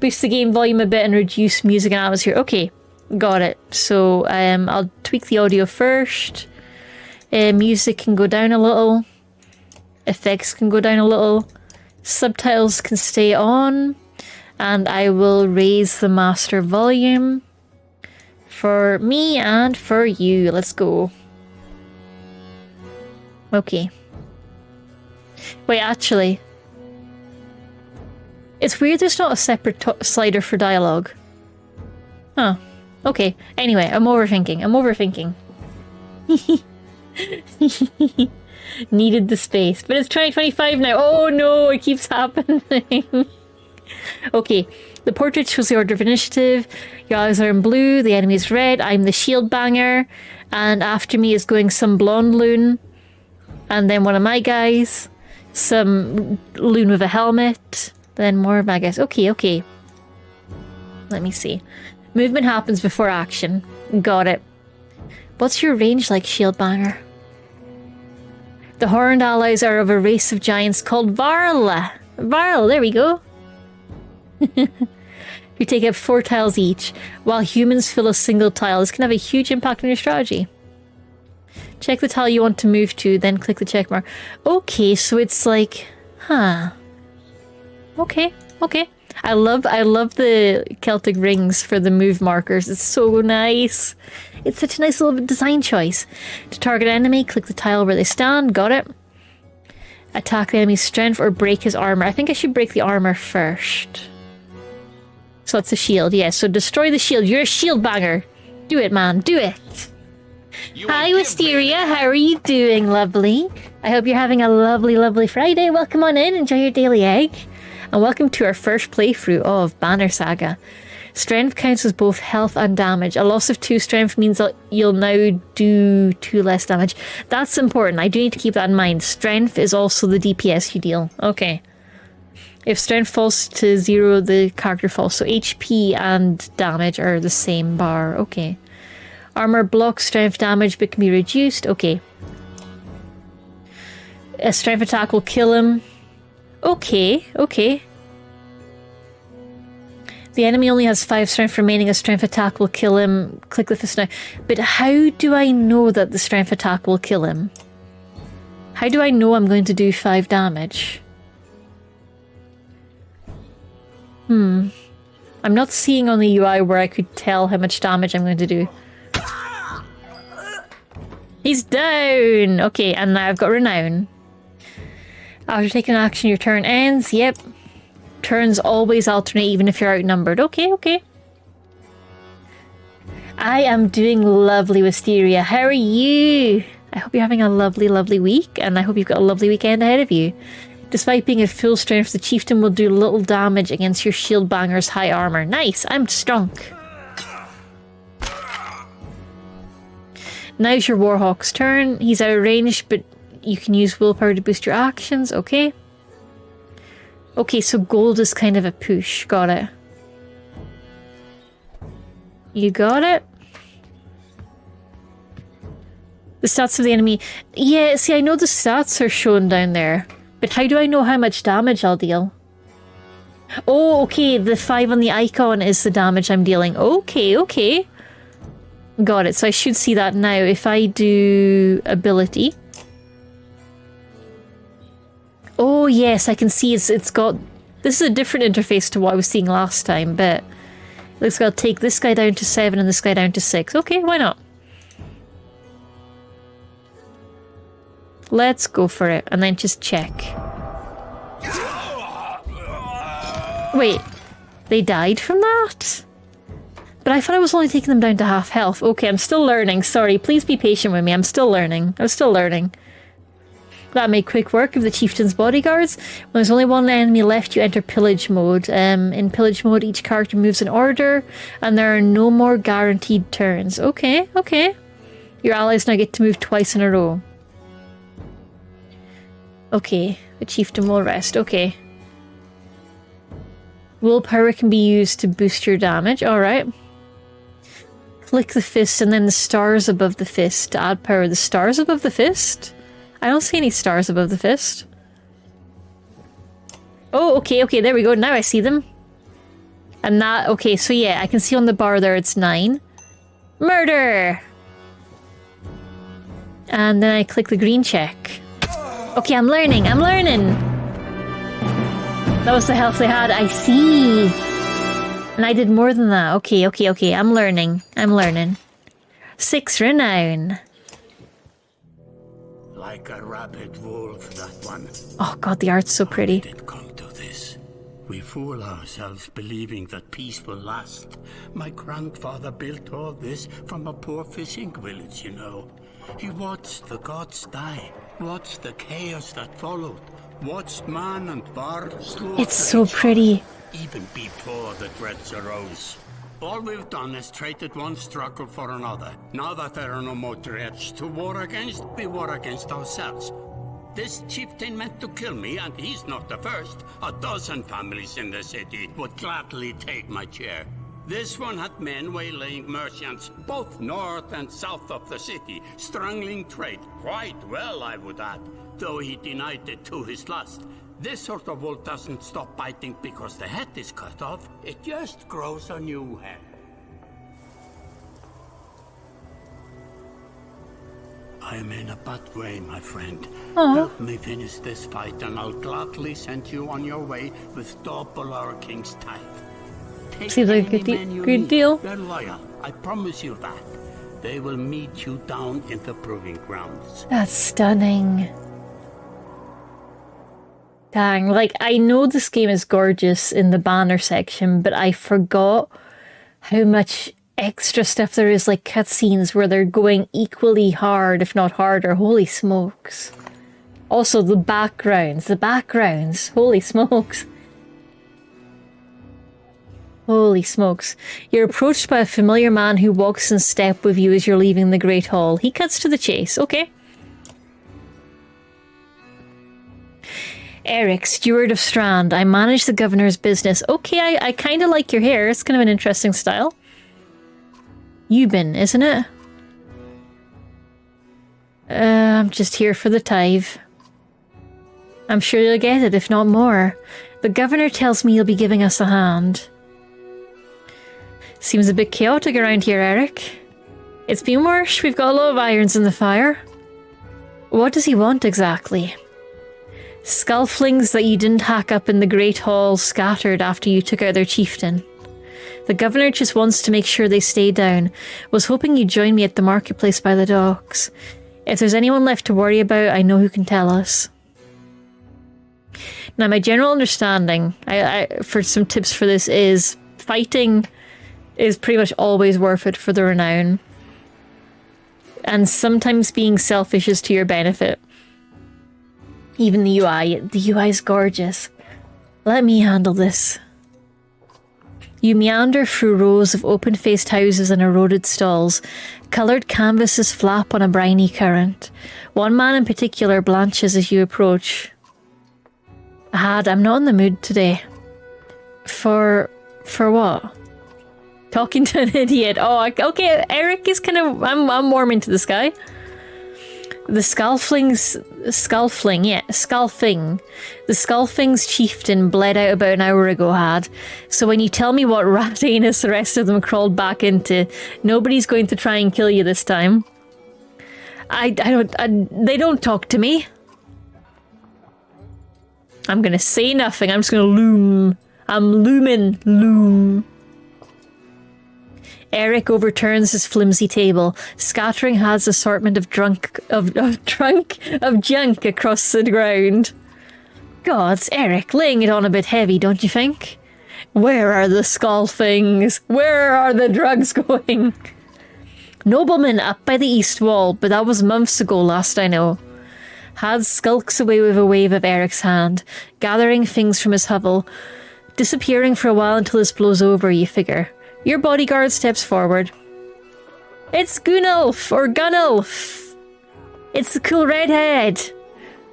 Boost the game volume a bit and reduce music and atmosphere. Okay, got it. So I'll tweak the audio first. Music can go down a little. Effects can go down a little. Subtitles can stay on. And I will raise the master volume. For me and for you. Let's go. Okay. Wait, actually. It's weird there's not a separate slider for dialogue. Huh. Okay. Anyway, I'm overthinking. Needed the space. But it's 2025 now. Oh no, it keeps happening. Okay. The portrait shows the order of initiative. Your allies are in blue, the enemy is red. I'm the shield banger. And after me is going some blonde loon. And then one of my guys. Some loon with a helmet. Then more of my guys. Okay. Let me see. Movement happens before action. Got it. What's your range like, shield banger? The horned allies are of a race of giants called varl. Varl, there we go. You take up 4 tiles each, while humans fill a single tile. This can have a huge impact on your strategy. Check the tile you want to move to, then click the check mark. Okay, so it's like, huh. Okay. I love the Celtic rings for the move markers. It's so nice. It's such a nice little design choice. To target enemy, click the tile where they stand. Got it. Attack the enemy's strength or break his armor. I think I should break the armor first. So that's the shield, yeah. So destroy the shield. You're a shield banger. Do it, man. Do it. Hi, Wisteria. How are you doing, lovely? I hope you're having a lovely, lovely Friday. Welcome on in. Enjoy your daily egg. And welcome to our first playthrough of Banner Saga. Strength counts as both health and damage. A loss of 2 strength means that you'll now do 2 less damage. That's important. I do need to keep that in mind. Strength is also the DPS you deal. Okay. If strength falls to 0, the character falls. So HP and damage are the same bar. Okay. Armor blocks strength damage but can be reduced. Okay. A strength attack will kill him. Okay. The enemy only has 5 strength remaining. A strength attack will kill him. Click the fist now. But how do I know that the strength attack will kill him? How do I know I'm going to do 5 damage? I'm not seeing on the UI where I could tell how much damage I'm going to do. He's down! Okay, and now I've got Renown. After taking action, your turn ends. Yep. Turns always alternate even if you're outnumbered. Okay, okay. I am doing lovely, Wisteria. How are you? I hope you're having a lovely, lovely week, and I hope you've got a lovely weekend ahead of you. Despite being at full strength, the chieftain will do little damage against your shield banger's high armor. Nice, I'm strong. Now's your Warhawk's turn. He's out of range, but you can use willpower to boost your actions. Okay. Okay, so gold is kind of a push. Got it. You got it? The stats of the enemy. Yeah, see, I know the stats are shown down there. But how do I know how much damage I'll deal? Oh, okay, the 5 on the icon is the damage I'm dealing. Okay, okay. Got it, so I should see that now. If I do ability. Oh, yes, I can see it's got... This is a different interface to what I was seeing last time, but... Looks like I'll take this guy down to 7 and this guy down to 6. Okay, why not? Let's go for it, and then just check. Wait, they died from that? But I thought I was only taking them down to half health. Okay, I'm still learning. Sorry, please be patient with me. I'm still learning. I'm still learning. That made quick work of the chieftain's bodyguards. When there's only one enemy left, you enter pillage mode. In pillage mode, each character moves in order, and there are no more guaranteed turns. Okay, okay. Your allies now get to move twice in a row. Okay, the chieftain will rest. Okay. Willpower can be used to boost your damage. Alright. Click the fist and then the stars above the fist to add power. The stars above the fist? I don't see any stars above the fist. Oh, okay, okay, there we go. Now I see them. And that, okay, so yeah, I can see on the bar there it's 9. Murder! And then I click the green check. Okay, I'm learning, I'm learning! That was the health they had, I see! And I did more than that. Okay, okay, okay, I'm learning. I'm learning. 6 renown. Like a rabid wolf, that one. Oh god, the art's so pretty. How did it come to this? We fool ourselves believing that peace will last. My grandfather built all this from a poor fishing village, you know. He watched the gods die, watched the chaos that followed, watched man and varl slaughter. It's so pretty. Even before the dreads arose. All we've done is traded one struggle for another. Now that there are no more dreads to war against, we war against ourselves. This chieftain meant to kill me, and he's not the first. A dozen families in the city would gladly take my chair. This one had men waylaying merchants, both north and south of the city, strangling trade, quite well, I would add, though he denied it to his lust. This sort of wolf doesn't stop biting because the head is cut off. It just grows a new head. I am in a bad way, my friend. Help me finish this fight and I'll gladly send you on your way with double our king's tithe. Seems like a good deal. They're loyal, I promise you that. They will meet you down in the proving grounds. That's stunning. Dang, like, I know this game is gorgeous in the banner section, but I forgot how much extra stuff there is, like cutscenes where they're going equally hard, if not harder. Holy smokes. Also, the backgrounds. Holy smokes. Holy smokes. You're approached by a familiar man who walks in step with you as you're leaving the Great Hall. He cuts to the chase. Okay. Eric, Steward of Strand. I manage the governor's business. Okay, I kind of like your hair. It's kind of an interesting style. Euban, isn't it? I'm just here for the tithe. I'm sure you'll get it, if not more. The governor tells me you'll be giving us a hand. Seems a bit chaotic around here, Eric. It's been worse. We've got a lot of irons in the fire. What does he want exactly? Skullflings that you didn't hack up in the Great Hall scattered after you took out their chieftain. The governor just wants to make sure they stay down. Was hoping you'd join me at the marketplace by the docks. If there's anyone left to worry about, I know who can tell us. Now, my general understanding, for some tips for this, is fighting is pretty much always worth it for the renown. And sometimes being selfish is to your benefit. Even the UI. The UI is gorgeous. Let me handle this. You meander through rows of open-faced houses and eroded stalls. Coloured canvases flap on a briny current. One man in particular blanches as you approach. I'm not in the mood today. For what? Talking to an idiot. Oh, okay, Eric is kind of... I'm warming to this guy. The Skullfling's chieftain bled out about an hour ago had. So when you tell me what rat anus the rest of them crawled back into, nobody's going to try and kill you this time. They don't talk to me. I'm gonna say nothing, I'm just gonna loom. I'm loom. Eric overturns his flimsy table, scattering Had's assortment of junk across the ground. Gods, Eric, laying it on a bit heavy, don't you think? Where are the skull things? Where are the drugs going? Nobleman up by the east wall, but that was months ago last I know. Had skulks away with a wave of Eric's hand, gathering things from his hovel, disappearing for a while until this blows over, you figure. Your bodyguard steps forward. It's Gunulf, or Gunulf. It's the cool redhead.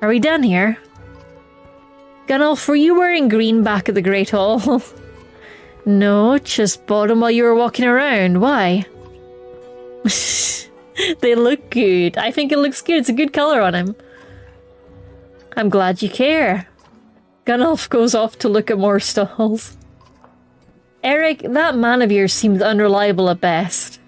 Are we done here? Gunulf, were you wearing green back at the Great Hall? No, just bought them while you were walking around. Why? They look good. I think it looks good. It's a good colour on him. I'm glad you care. Gunulf goes off to look at more stalls. Eric, that man of yours seems unreliable at best.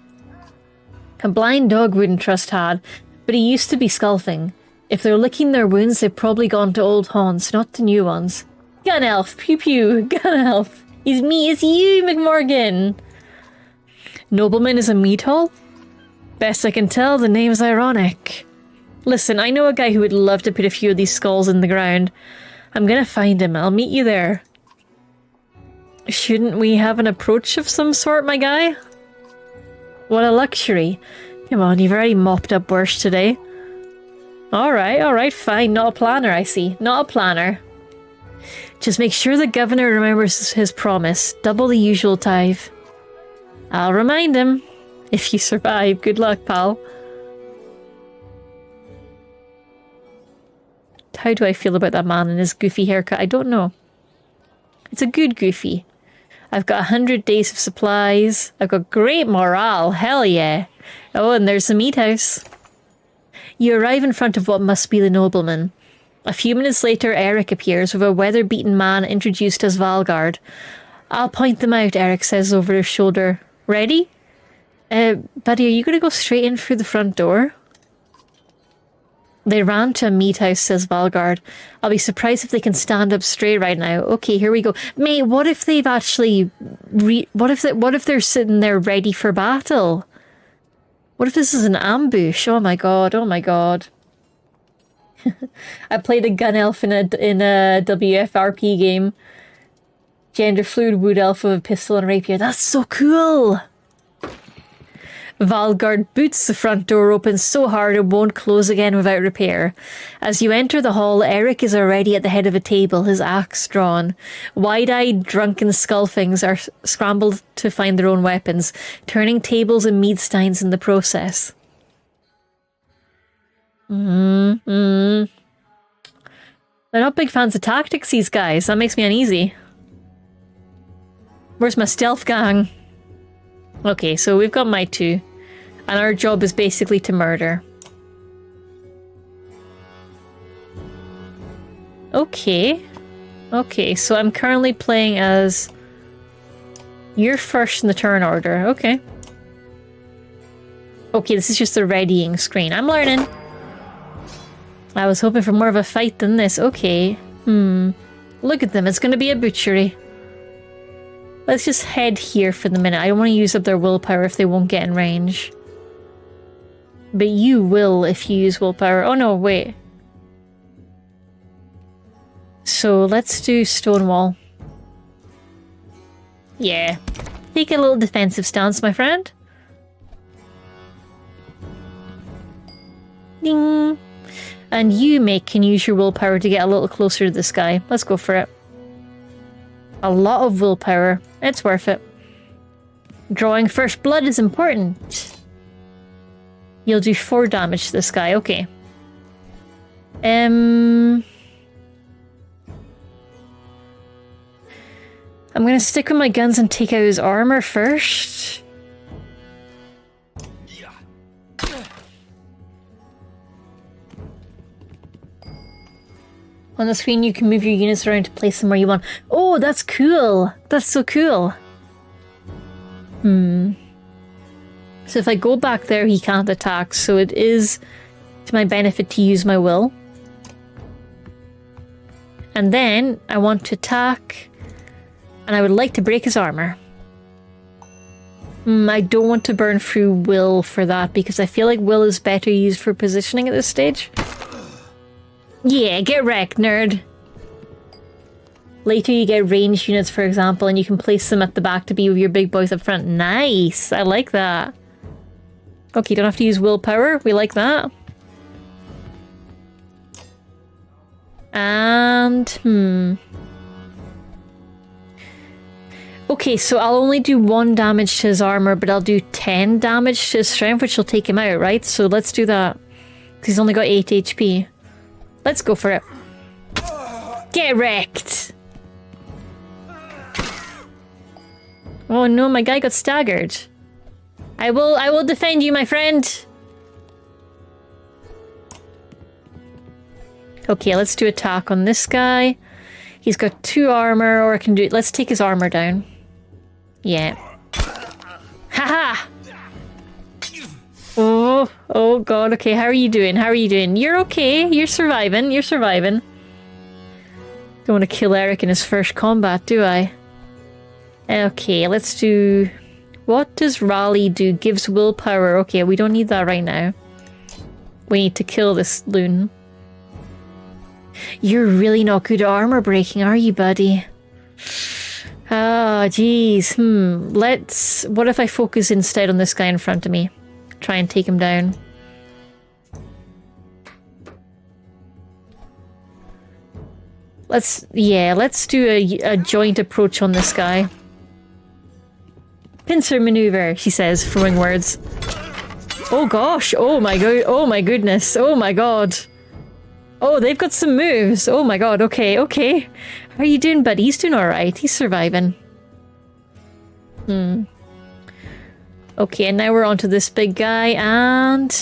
A blind dog wouldn't trust Had, but he used to be Skullfing. If they're licking their wounds, they've probably gone to old haunts, not to new ones. Gunelf, pew pew, Gunelf. It's me, it's you, McMorgan. Nobleman is a meat hall? Best I can tell, the name's ironic. Listen, I know a guy who would love to put a few of these skulls in the ground. I'm gonna find him, I'll meet you there. Shouldn't we have an approach of some sort, my guy? What a luxury. Come on, you've already mopped up worse today. Alright, fine. Not a planner, I see. Not a planner. Just make sure the governor remembers his promise. Double the usual tithe. I'll remind him. If you survive, good luck, pal. How do I feel about that man and his goofy haircut? I don't know. It's a good goofy. I've got 100 days of supplies. I've got great morale. Hell yeah. Oh, and there's the meat house. You arrive in front of what must be the nobleman. A few minutes later, Eric appears with a weather-beaten man introduced as Valgard. I'll point them out, Eric says over his shoulder. Ready? Buddy, are you going to go straight in through the front door? They ran to a meat house, says Valgard. I'll be surprised if they can stand up straight right now. Okay, here we go. Mate, what if they've actually... What if they're sitting there ready for battle? What if this is an ambush? Oh my god, oh my god. I played a gun elf in a WFRP game. Gender fluid wood elf with a pistol and rapier. That's so cool! Valgard boots the front door open so hard it won't close again without repair. As you enter the hall, Eric is already at the head of a table, his axe drawn. Wide-eyed, drunken skullfings are scrambled to find their own weapons, turning tables and mead steins in the process. They're not big fans of tactics, these guys. That makes me uneasy. Where's my stealth gang? Okay, so we've got my two. And our job is basically to murder. Okay. Okay, so I'm currently playing as... You're first in the turn order. Okay. Okay, this is just the readying screen. I'm learning. I was hoping for more of a fight than this. Okay. Look at them. It's going to be a butchery. Let's just head here for the minute. I don't want to use up their willpower if they won't get in range. But you will if you use willpower. Oh no, wait. So let's do Stonewall. Yeah. Take a little defensive stance, my friend. Ding. And you, mate, can use your willpower to get a little closer to this guy. Let's go for it. A lot of willpower. It's worth it. Drawing first blood is important. You'll do 4 damage to this guy. Okay. I'm gonna stick with my guns and take out his armor first. On the screen, you can move your units around to place them where you want. Oh, that's cool. That's so cool. So if I go back there, he can't attack. So it is to my benefit to use my will. And then I want to attack. And I would like to break his armor. I don't want to burn through will for that because I feel like will is better used for positioning at this stage. Yeah, get wrecked, nerd. Later you get ranged units, for example, and you can place them at the back to be with your big boys up front. Nice! I like that. Okay, you don't have to use willpower. We like that. And, okay, so I'll only do 1 damage to his armor, but I'll do 10 damage to his strength, which will take him out, right? So let's do that. Because he's only got 8 HP. Let's go for it. Get wrecked! Oh no, my guy got staggered. I will defend you, my friend. Okay, let's do attack on this guy. He's got 2 armor, or I can do... Let's take his armor down. Yeah. Haha! Oh god, okay, how are you doing? How are you doing? You're okay, you're surviving, you're surviving. Don't want to kill Eric in his first combat, do I? Okay, let's do... What does Raleigh do? Gives willpower. Okay, we don't need that right now. We need to kill this loon. You're really not good at armor breaking, are you, buddy? Ah, jeez. Let's... What if I focus instead on this guy in front of me? Try and take him down. Let's do a joint approach on this guy. Pincer maneuver, she says, throwing words. Oh gosh, oh my goodness, oh my god. Oh, they've got some moves. Oh my god, okay. How are you doing, buddy? He's doing alright, he's surviving. Okay, and now we're on to this big guy, and...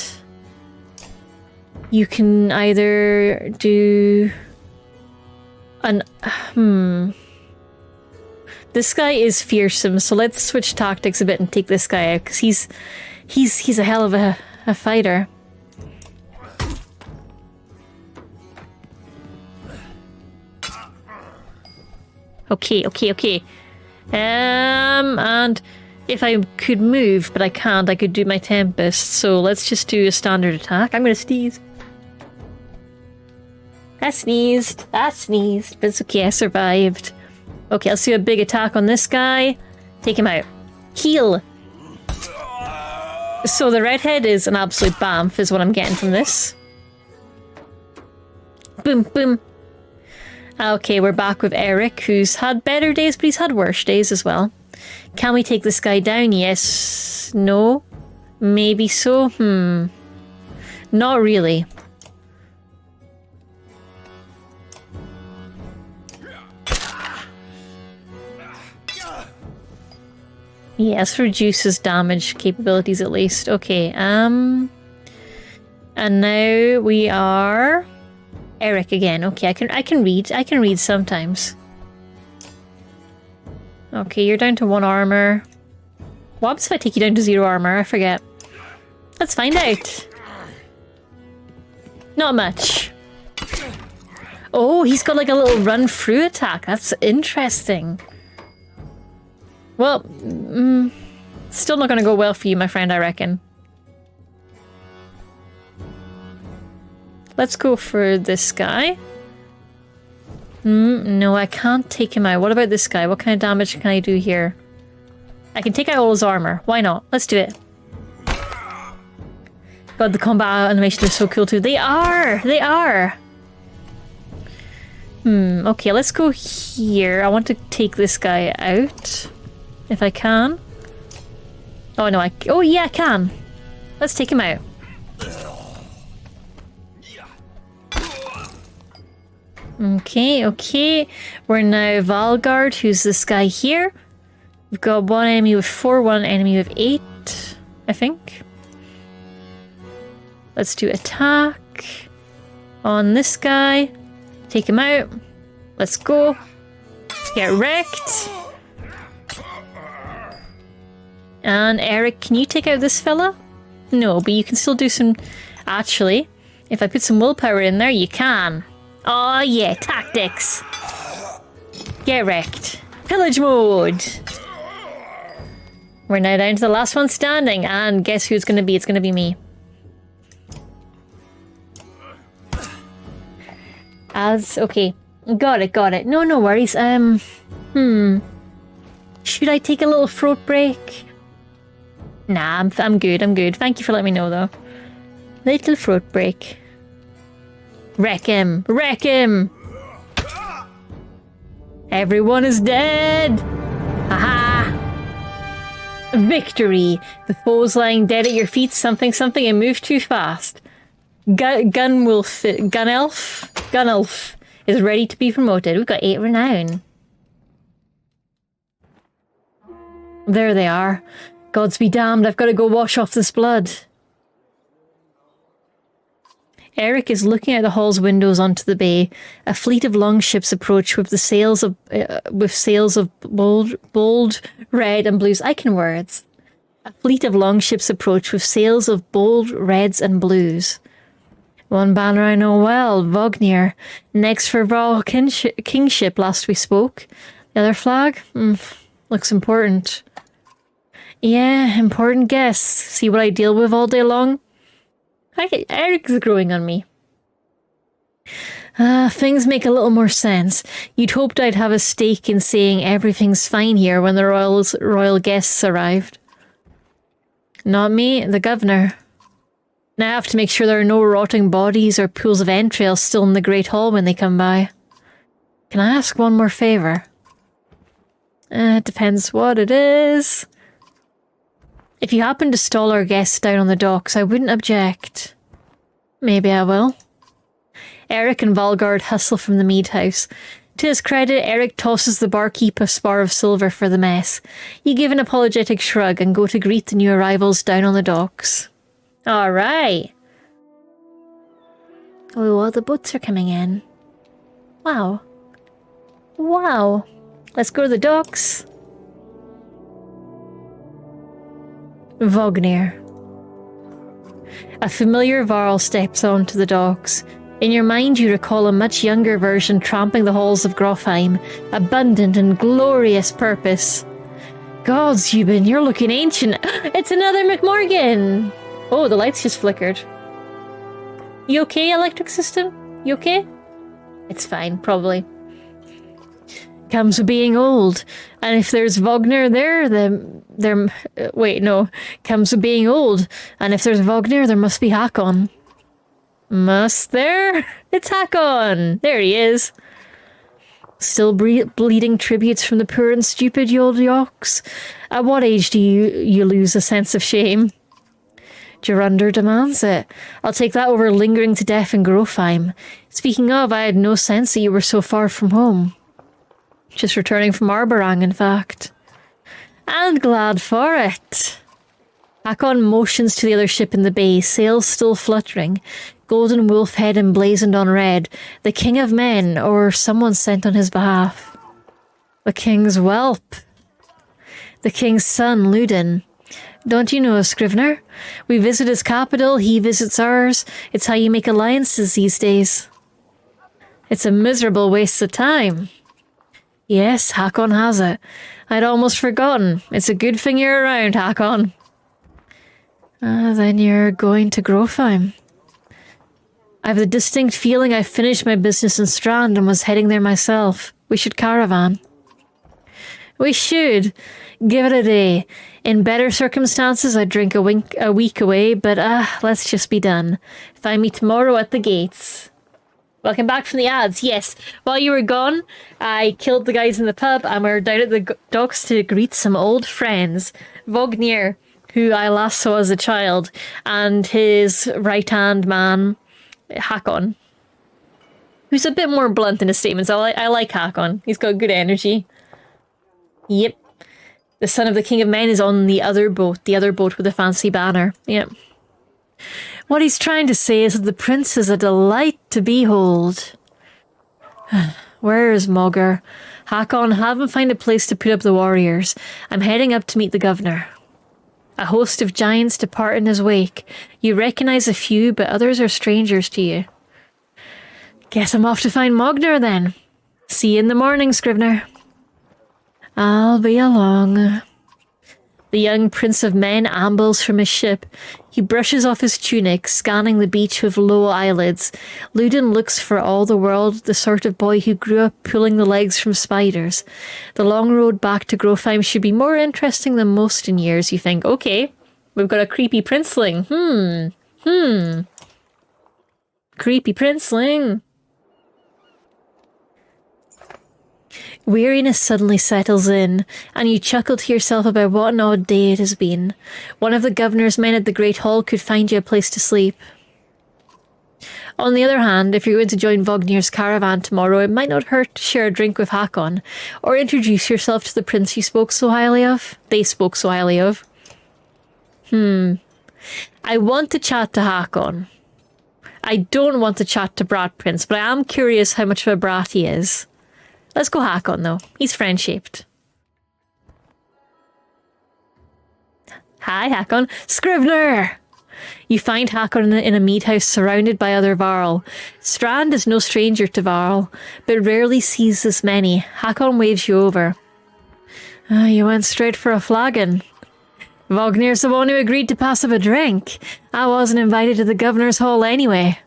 You can either do... This guy is fearsome, so let's switch tactics a bit and take this guy out, because he's a hell of a fighter. Okay. And if I could move, but I can't, I could do my Tempest, so let's just do a standard attack. I'm gonna sneeze. I sneezed, but it's okay, I survived. Okay, let's do a big attack on this guy. Take him out. Heal! So the redhead is an absolute bamf, is what I'm getting from this. Boom, boom. Okay, we're back with Eric, who's had better days, but he's had worse days as well. Can we take this guy down? Yes. No. Maybe so. Not really. Yes, reduces damage capabilities at least. Okay, and now we are Eric again. Okay, I can read sometimes. Okay, you're down to 1 armor. What happens if I take you down to 0 armor? I forget. Let's find out. Not much. Oh, he's got like a little run through attack. That's interesting. Well, still not going to go well for you, my friend, I reckon. Let's go for this guy. No, I can't take him out. What about this guy? What kind of damage can I do here? I can take out all his armor. Why not? Let's do it. God, the combat animation is so cool too. They are! They are! Okay, let's go here. I want to take this guy out. If I can. Oh no, oh yeah, I can. Let's take him out. Okay. We're now Valgard, who's this guy here. We've got one enemy with 4, one enemy with 8, I think. Let's do attack on this guy. Take him out. Let's go. Let's get wrecked. And Eric, can you take out this fella? No, but you can still do some... Actually, if I put some willpower in there, you can. Oh yeah, tactics. Get wrecked. Pillage mode. We're now down to the last one standing, and guess who it's going to be? It's going to be me. Okay. Got it. No worries. Should I take a little throat break? Nah, I'm good. Thank you for letting me know, though. Little throat break. Wreck him! Everyone is dead! Haha! Victory! The foe's lying dead at your feet, something, and move too fast. Gunelf is ready to be promoted. We've got 8 renown. There they are. Gods be damned, I've got to go wash off this blood. Eric is looking out the hall's windows onto the bay. A fleet of longships approach with sails of bold red and blues. I can words. A fleet of longships approach with sails of bold reds and blues. One banner I know well, Vognir. Next for varl kingship. Last we spoke. The other flag? Looks important. Yeah, important guess. See what I deal with all day long? Eric's growing on me. Things make a little more sense. You'd hoped I'd have a stake in saying everything's fine here when the royal guests arrived. Not me, the governor. Now I have to make sure there are no rotting bodies or pools of entrails still in the Great Hall when they come by. Can I ask one more favour? It depends what it is. If you happen to stall our guests down on the docks, I wouldn't object. Maybe I will. Eric and Valgard hustle from the mead house. To his credit, Eric tosses the barkeep a spar of silver for the mess. You give an apologetic shrug and go to greet the new arrivals down on the docks. All right. Oh, all the boats are coming in. Wow. Let's go to the docks. Vognir. A familiar varl steps onto the docks. In your mind, you recall a much younger version tramping the halls of Grofheim, abundant and glorious purpose. Gods, Euban, you're looking ancient. It's another McMorgan. Oh, the lights just flickered. You okay, electric system? You okay? It's fine, probably. Comes with being old. And if there's Vognir there, then wait, no. Comes with being old. And if there's Vognir, there must be Hakon. Must there? It's Hakon! There he is. Still bleeding tributes from the poor and stupid, you old yokes. At what age do you lose a sense of shame? Gerunder demands it. I'll take that over lingering to death in Grofheim. Speaking of, I had no sense that you were so far from home. Just returning from Arborang, in fact. And glad for it. Hakon motions to the other ship in the bay, sails still fluttering, golden wolf head emblazoned on red, the king of men, or someone sent on his behalf. The king's whelp. The king's son, Ludin. Don't you know a Scrivener? We visit his capital, he visits ours. It's how you make alliances these days. It's a miserable waste of time. Yes, Hakon has it. I'd almost forgotten. It's a good thing you're around, Hakon. Then you're going to Grofheim. I have the distinct feeling I finished my business in Strand and was heading there myself. We should caravan. We should. Give it a day. In better circumstances, I'd drink a week away, but let's just be done. Find me tomorrow at the gates. Welcome back from the ads. Yes, while you were gone, I killed the guys in the pub and we're down at the docks to greet some old friends. Vognir, who I last saw as a child, and his right-hand man, Hakon, who's a bit more blunt in his statements. I like Hakon. He's got good energy. Yep. The son of the King of Men is on the other boat with the fancy banner. Yep. What he's trying to say is that the prince is a delight to behold. Where is Mogger? Hakon, have him find a place to put up the warriors. I'm heading up to meet the governor. A host of giants depart in his wake. You recognize a few, but others are strangers to you. Guess I'm off to find Mogner then. See you in the morning, Scrivener. I'll be along. The young prince of men ambles from his ship. He brushes off his tunic, scanning the beach with low eyelids. Ludin looks for all the world the sort of boy who grew up pulling the legs from spiders. The long road back to Grofheim should be more interesting than most in years, you think. Okay, we've got a creepy princeling. Creepy princeling. Weariness suddenly settles in, and you chuckle to yourself about what an odd day it has been. One of the governor's men at the Great Hall could find you a place to sleep. On the other hand, if you're going to join Vognir's caravan tomorrow, it might not hurt to share a drink with Hakon, or introduce yourself to the prince you spoke so highly of. They spoke so highly of. I want to chat to Hakon. I don't want to chat to Brat Prince, but I am curious how much of a brat he is. Let's go Hakon, though. He's friend-shaped. Hi, Hakon. Scrivener! You find Hakon in a mead house surrounded by other varl. Strand is no stranger to varl, but rarely sees this many. Hakon waves you over. You went straight for a flagon. Vognir's the one who agreed to pass up a drink. I wasn't invited to the governor's hall anyway.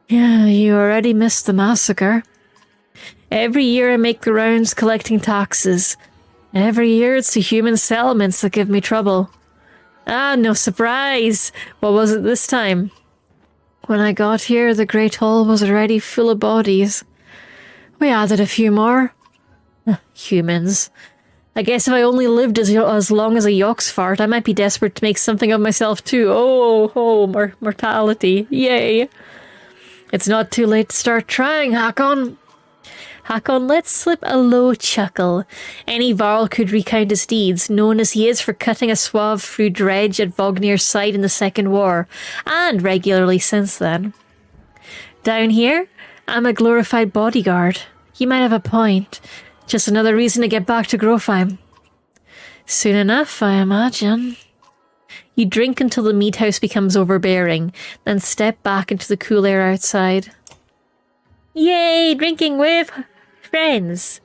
Yeah, you already missed the massacre. Every year I make the rounds collecting taxes. Every year it's the human settlements that give me trouble. No surprise. What was it this time? When I got here, the Great Hall was already full of bodies. We added a few more. Humans. I guess if I only lived as long as a yok's fart, I might be desperate to make something of myself too. Mortality. Yay. It's not too late to start trying, Hakon. Hakon lets slip a low chuckle. Any varl could recount his deeds, known as he is for cutting a swath through dredge at Vognir's side in the Second War, and regularly since then. Down here, I'm a glorified bodyguard. You might have a point. Just another reason to get back to Grofheim. Soon enough, I imagine. You drink until the mead house becomes overbearing, then step back into the cool air outside. Yay, drinking with friends.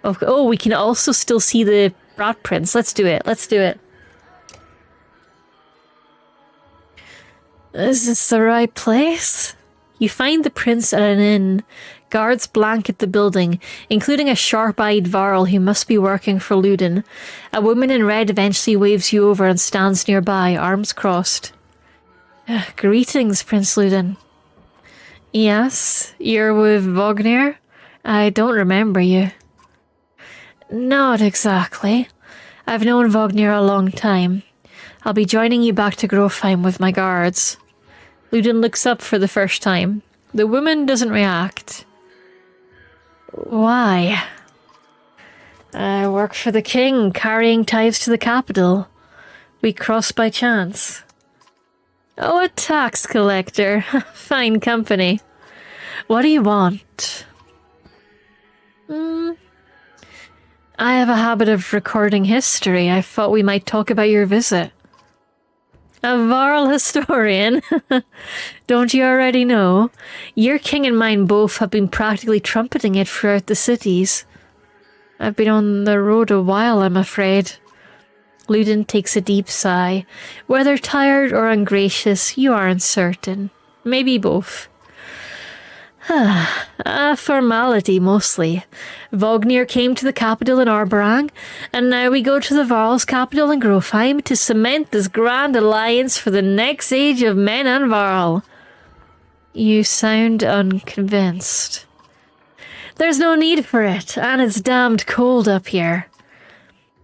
Oh, we can also still see the Brat Prince. Let's do it. Is this the right place? You find the prince at an inn. Guards blanket the building, including a sharp-eyed varl who must be working for Ludin. A woman in red eventually waves you over and stands nearby, arms crossed. Greetings, Prince Ludin. Yes, you're with Vognir? I don't remember you. Not exactly. I've known Vognir a long time. I'll be joining you back to Grofheim with my guards. Ludin looks up for the first time. The woman doesn't react. Why? I work for the king, carrying tithes to the capital. We crossed by chance. Oh, a tax collector. Fine company. What do you want? I have a habit of recording history. I thought we might talk about your visit. A varl historian? Don't you already know? Your king and mine both have been practically trumpeting it throughout the cities. I've been on the road a while, I'm afraid. Ludin takes a deep sigh. Whether tired or ungracious, you aren't certain. Maybe both. A formality, mostly. Vognir came to the capital in Arborang, and now we go to the Varl's capital in Grofheim to cement this grand alliance for the next age of men and Varl. You sound unconvinced. There's no need for it, and it's damned cold up here.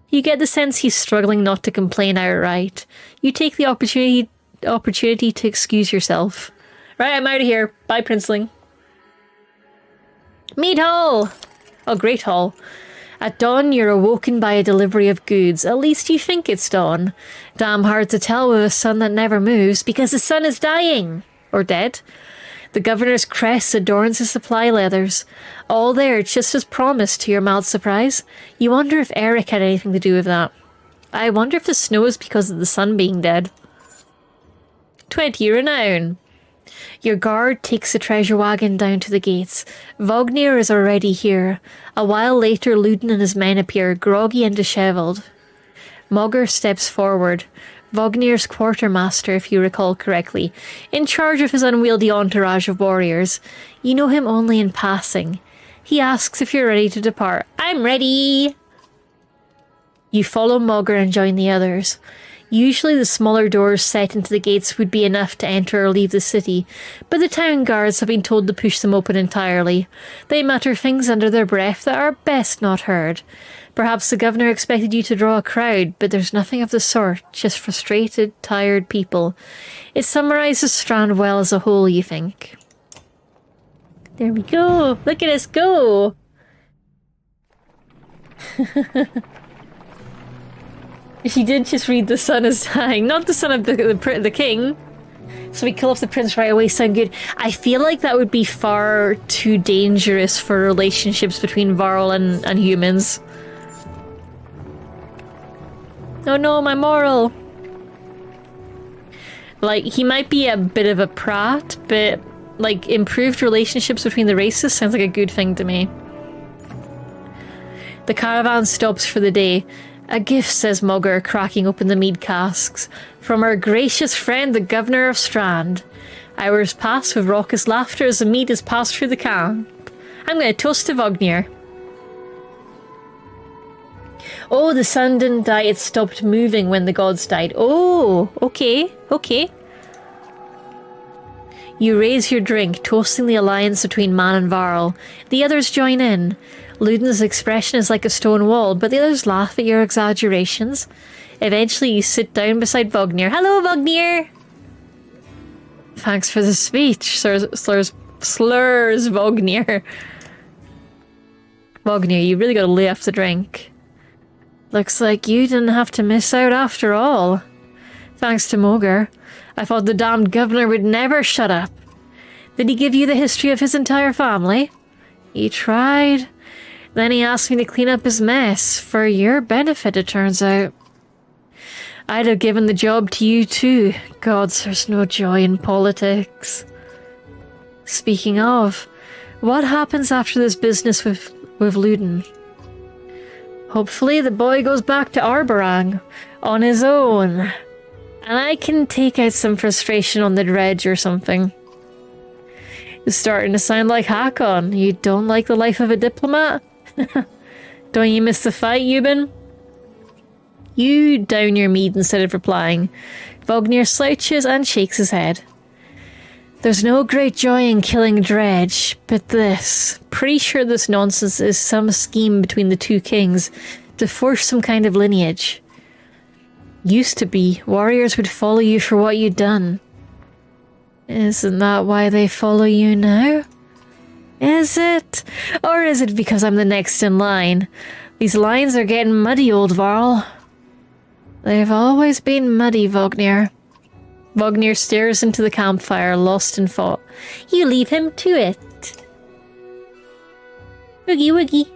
You get the sense he's struggling not to complain outright. You take the opportunity to excuse yourself. Right, I'm out of here. Bye, Princeling. Mead Hall! Oh, Great Hall. At dawn, you're awoken by a delivery of goods. At least you think it's dawn. Damn hard to tell with a sun that never moves, because the sun is dying. Or dead. The governor's crest adorns the supply leathers. All there, just as promised, to your mild surprise. You wonder if Eric had anything to do with that. I wonder if the snow is because of the sun being dead. 20 renown. Your guard takes the treasure wagon down to the gates. Vognir is already here. A while later, Ludin and his men appear, groggy and dishevelled. Mogger steps forward. Vognir's quartermaster, if you recall correctly, in charge of his unwieldy entourage of warriors. You know him only in passing. He asks if you're ready to depart. I'm ready! You follow Mogger and join the others. Usually the smaller doors set into the gates would be enough to enter or leave the city, but the town guards have been told to push them open entirely. They mutter things under their breath that are best not heard. Perhaps the governor expected you to draw a crowd, but there's nothing of the sort, just frustrated, tired people. It summarises Strand well as a whole, you think. There we go! Look at us go! She did just read the sun is dying, not the son of the king. So we kill off the prince right away, sound good. I feel like that would be far too dangerous for relationships between Varl and humans. Oh no, my moral. Like, he might be a bit of a prat, but like, improved relationships between the races sounds like a good thing to me. The caravan stops for the day. A gift, says Mogger, cracking open the mead casks. From our gracious friend, the governor of Strand. Hours pass with raucous laughter as the mead is passed through the camp. I'm going to toast to Vognir. Oh, the sun didn't die, it stopped moving when the gods died. Oh, okay, okay. You raise your drink, toasting the alliance between man and Varl. The others join in. Ludin's expression is like a stone wall, but the others laugh at your exaggerations. Eventually you sit down beside Vognir. Hello, Vognir! Thanks for the speech, slurs Vognir. Vognir, you really gotta lay off the drink. Looks like you didn't have to miss out after all. Thanks to Mogger. I thought the damned governor would never shut up. Did he give you the history of his entire family? He tried. Then he asked me to clean up his mess, for your benefit, it turns out. I'd have given the job to you too. Gods, there's no joy in politics. Speaking of, what happens after this business with Ludin? Hopefully the boy goes back to Arborang on his own. And I can take out some frustration on the dredge or something. It's starting to sound like Hakon. You don't like the life of a diplomat? Don't you miss the fight, Euban? You down your mead instead of replying. Vognir slouches and shakes his head. There's no great joy in killing Dredge, but this. Pretty sure this nonsense is some scheme between the two kings to force some kind of lineage. Used to be, warriors would follow you for what you'd done. Isn't that why they follow you now? Is it? Or is it because I'm the next in line? These lines are getting muddy, old Varl. They've always been muddy, Vognir. Vognir stares into the campfire, lost in thought. You leave him to it. Woogie woogie.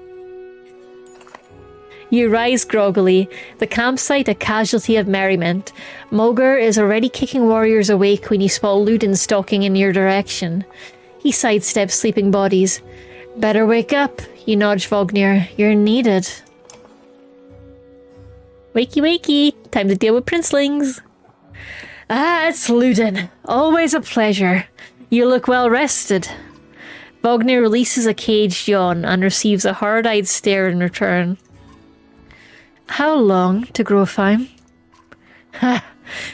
You rise groggily, the campsite a casualty of merriment. Mulgar is already kicking warriors awake when you spot Ludin stalking in your direction. He sidesteps sleeping bodies. Better wake up, you nudge Vognir. You're needed. Wakey wakey, time to deal with princelings. Ah, it's Ludin. Always a pleasure. You look well rested. Vognir releases a caged yawn and receives a hard-eyed stare in return. How long to Grofheim? Ha!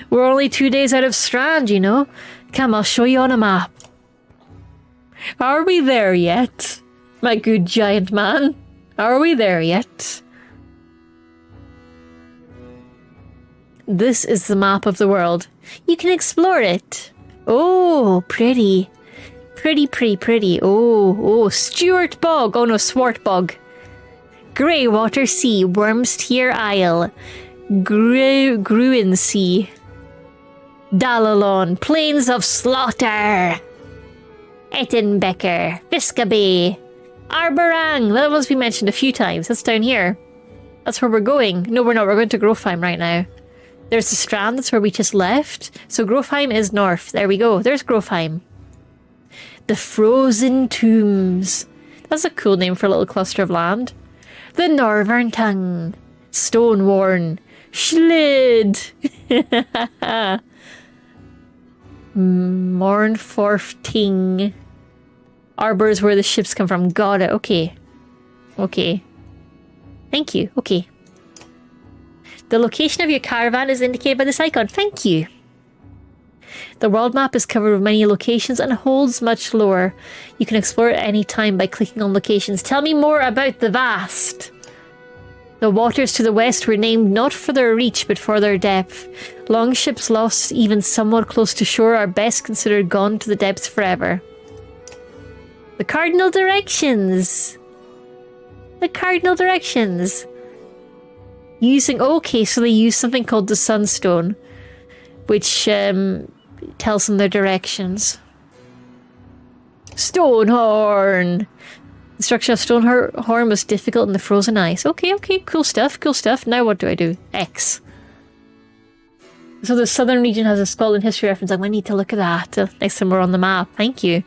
We're only 2 days out of Strand, you know. Come, I'll show you on a map. Are we there yet? My good giant man. Are we there yet? This is the map of the world. You can explore it. Oh, pretty. Pretty. Oh, Stuart Bog. Oh no, Swart Bog. Greywater Sea, Wormstier Isle, Gruen Sea, Dalalon, Plains of Slaughter, Ettenbecker, Visca Bay, Arborang. That must be mentioned a few times. That's down here. That's where we're going. No, we're not. We're going to Grofheim right now. There's the Strand. That's where we just left. So Grofheim is north. There we go. There's Grofheim. The Frozen Tombs. That's a cool name for a little cluster of land. The Northern Tongue. Stoneworn. Schlid. Mournforth Ting. Arbor is where the ships come from. Got it. Okay. Thank you. Okay. The location of your caravan is indicated by this icon. Thank you. The world map is covered with many locations and holds much lore. You can explore it any time by clicking on locations. Tell me more about the vast. The waters to the west were named not for their reach but for their depth. Long ships lost even somewhat close to shore are best considered gone to the depths forever. The cardinal directions. Okay, so they use something called the Sunstone, which tells them their directions. Stonehorn! The structure of Stonehorn was difficult in the frozen ice. Okay, cool stuff. Now what do I do? X. So the southern region has a Scotland history reference. I'm going to need to look at that next time we're on the map. Thank you.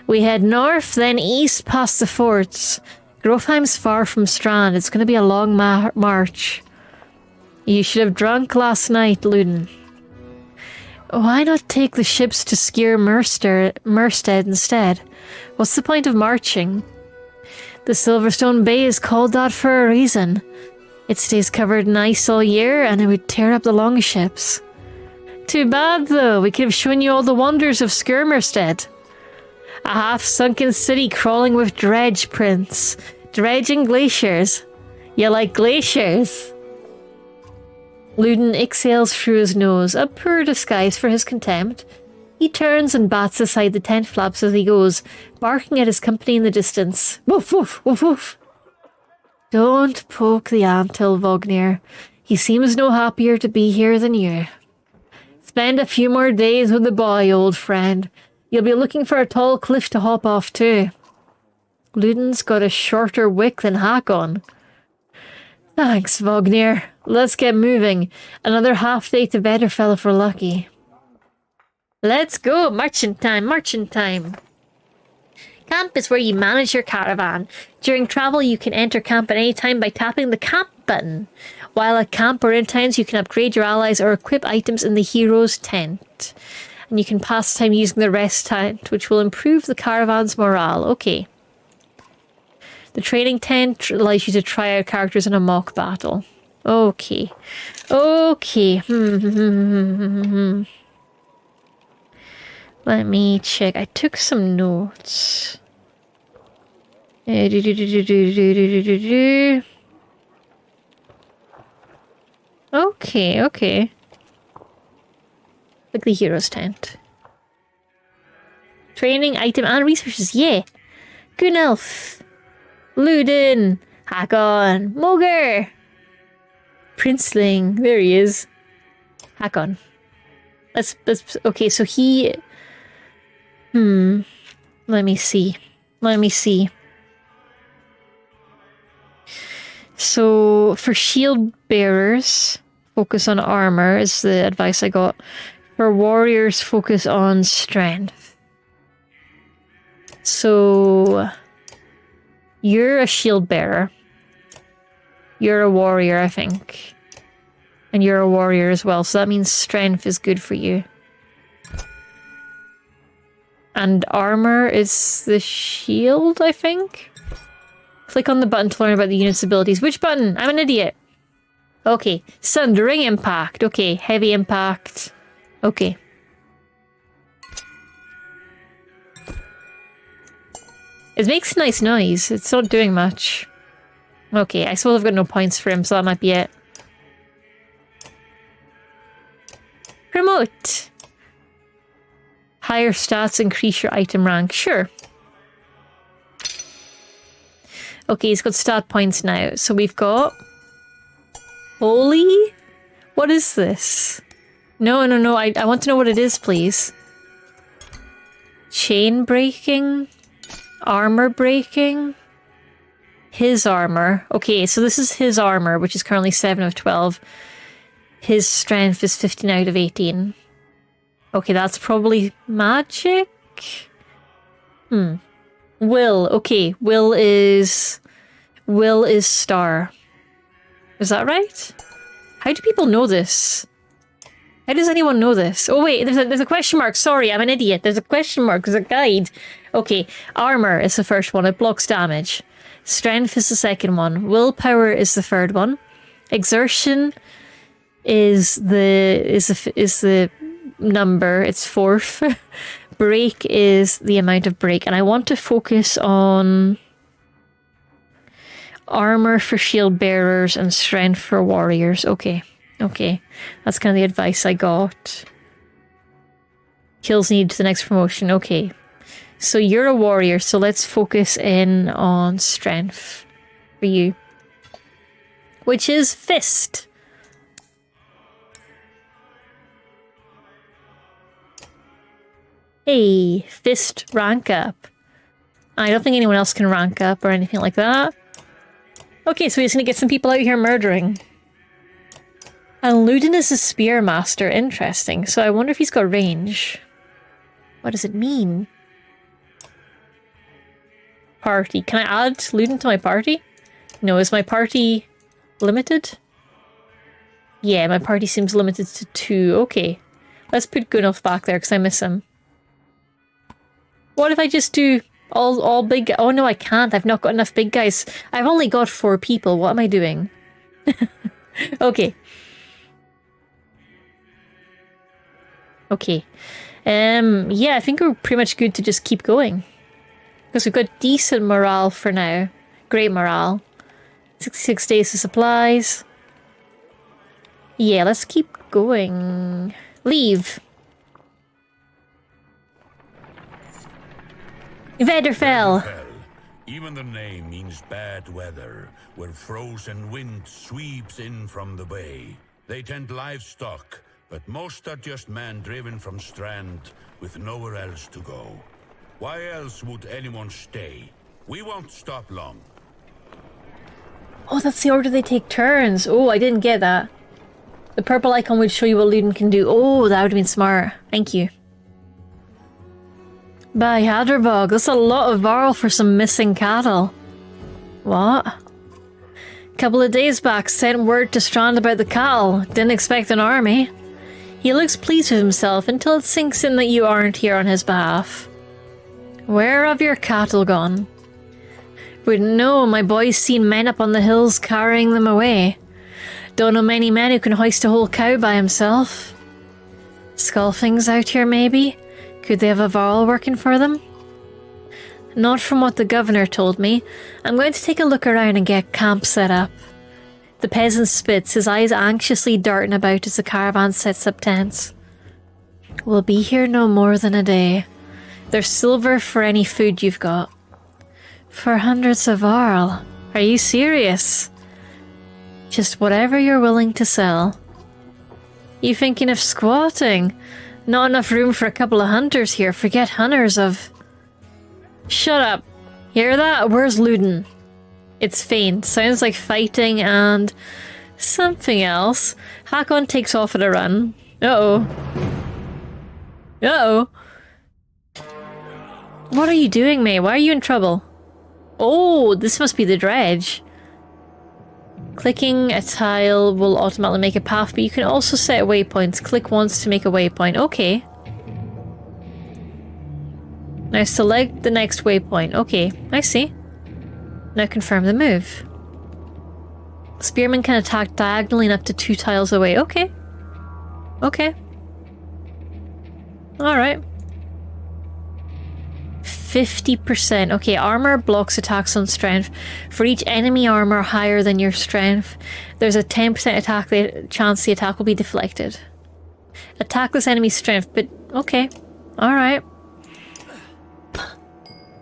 We head north, then east past the forts. Grofheim's far from Strand. It's going to be a long march. You should have drunk last night, Ludin. Why not take the ships to Skier Merstead instead? What's the point of marching? The Silverstone Bay is called that for a reason. It stays covered in ice all year and it would tear up the longships. Too bad though, we could have shown you all the wonders of Skirmerstead. A half-sunken city crawling with dredge prints. Dredging glaciers. You like glaciers? Ludin exhales through his nose, a poor disguise for his contempt. He turns and bats aside the tent flaps as he goes, barking at his company in the distance. Woof, woof, woof, woof. Don't poke the anthill, Vognir. He seems no happier to be here than you. Spend a few more days with the boy, old friend. You'll be looking for a tall cliff to hop off too. Ludin's got a shorter wick than Hakon. Thanks, Vognir. Let's get moving. Another half day to Vetterfell if we're lucky. Let's go! Marching time! Camp is where you manage your caravan. During travel, you can enter camp at any time by tapping the camp button. While at camp or in towns, you can upgrade your allies or equip items in the hero's tent. And you can pass time using the rest tent, which will improve the caravan's morale. Okay. The training tent allows you to try out characters in a mock battle. Okay. Let me check. I took some notes. Okay. Like the hero's tent. Training, item, and resources. Yeah. Gunelf. Ludin. Hakon. Mulgar. Princeling. There he is. Hakon. Let's okay, so he... Let me see. So for shield bearers, focus on armor is the advice I got. For warriors, focus on strength. So you're a shield bearer. You're a warrior, I think. And you're a warrior as well, so that means strength is good for you. And armor is the shield, I think? Click on the button to learn about the unit's abilities. Which button? I'm an idiot. Okay, sundering impact. Okay, heavy impact. Okay. It makes a nice noise. It's not doing much. Okay, I suppose I've got no points for him, so that might be it. Promote. Higher stats increase your item rank. Sure. Okay, he's got stat points now. So we've got... Holy? What is this? No. I want to know what it is, please. Chain breaking? Armor breaking? His armor. Okay, so this is his armor, which is currently 7 of 12. His strength is 15 out of 18. Okay, that's probably magic? Will. Okay, Will is star. Is that right? How do people know this? How does anyone know this? Oh wait, there's a question mark. Sorry, I'm an idiot. There's a question mark. There's a guide. Okay, armor is the first one. It blocks damage. Strength is the second one. Willpower is the third one. Exertion is the number. It's fourth. Break is the amount of break, and I want to focus on armor for shield bearers and strength for warriors. Okay, that's kind of the advice I got. Kills need to the next promotion. Okay, so you're a warrior, so let's focus in on strength for you, which is fist. Hey, fist rank up. I don't think anyone else can rank up or anything like that. Okay, so he's gonna get some people out here murdering. And Ludin is a spear master. Interesting. So I wonder if he's got range. What does it mean? Party. Can I add Ludin to my party? No, is my party limited? Yeah, my party seems limited to 2. Okay. Let's put Gunnulf back there because I miss him. What if I just do all big... Oh no, I can't. I've not got enough big guys. I've only got 4 people. What am I doing? Okay. Okay. Yeah, I think we're pretty much good to just keep going. Because we've got decent morale for now. Great morale. 66 days of supplies. Yeah, let's keep going. Leave. Vederfell. Even the name means bad weather, where frozen wind sweeps in from the bay. They tend livestock, but most are just men driven from Strand with nowhere else to go. Why else would anyone stay? We won't stop long. Oh, that's the order they take turns. Oh, I didn't get that. The purple icon would show you what Ludin can do. Oh, that would have been smart. Thank you. By Hadderbog, that's a lot of varl for some missing cattle. What? Couple of days back, sent word to Strand about the cattle. Didn't expect an army. He looks pleased with himself until it sinks in that you aren't here on his behalf. Where have your cattle gone? Wouldn't know, my boy's seen men up on the hills carrying them away. Don't know many men who can hoist a whole cow by himself. Skulfings out here, maybe? Could they have a varl working for them? Not from what the governor told me. I'm going to take a look around and get camp set up. The peasant spits, his eyes anxiously darting about as the caravan sets up tents. We'll be here no more than a day. There's silver for any food you've got. For hundreds of varl. Are you serious? Just whatever you're willing to sell. You thinking of squatting? Not enough room for a couple of hunters here. Forget hunters of... Shut up. Hear that? Where's Ludin? It's faint. Sounds like fighting and something else. Hakon takes off at a run. Uh-oh. Uh-oh. What are you doing, mate? Why are you in trouble? Oh, this must be the dredge. Clicking a tile will automatically make a path, but you can also set waypoints. Click once to make a waypoint. Okay. Now select the next waypoint. Okay, I see. Now confirm the move. Spearmen can attack diagonally and up to 2 tiles away. Okay. Okay. Alright. 50%. Okay, armor blocks attacks on strength. For each enemy armor higher than your strength, there's a 10% chance the attack will be deflected. Attack this enemy's strength, but okay. Alright.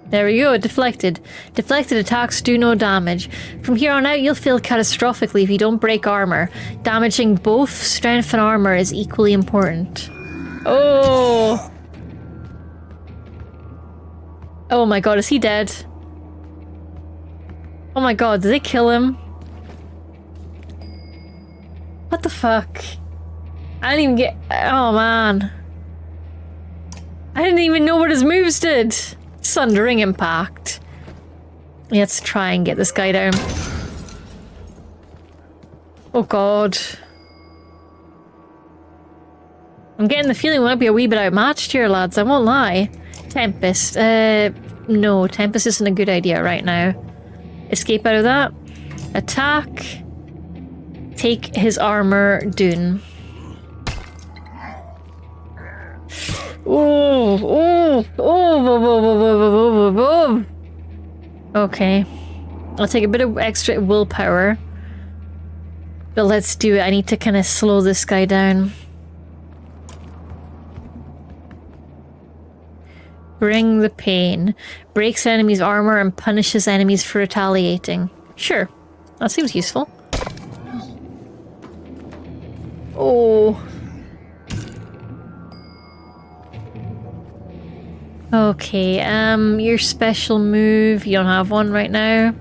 There we go, deflected. Deflected attacks do no damage. From here on out, you'll fail catastrophically if you don't break armor. Damaging both strength and armor is equally important. Oh! Oh my god, is he dead? Oh my god, did they kill him? What the fuck? I didn't even get... Oh man. I didn't even know what his moves did. Sundering impact. Let's try and get this guy down. Oh god. I'm getting the feeling we might be a wee bit outmatched here, lads. I won't lie. Tempest. No, Tempest isn't a good idea right now. Escape out of that. Attack. Take his armor down. Oh. Okay. I'll take a bit of extra willpower. But let's do it. I need to kind of slow this guy down. Bring the pain. Breaks enemies' armor and punishes enemies for retaliating. Sure. That seems useful. Oh. Okay, your special move, you don't have one right now,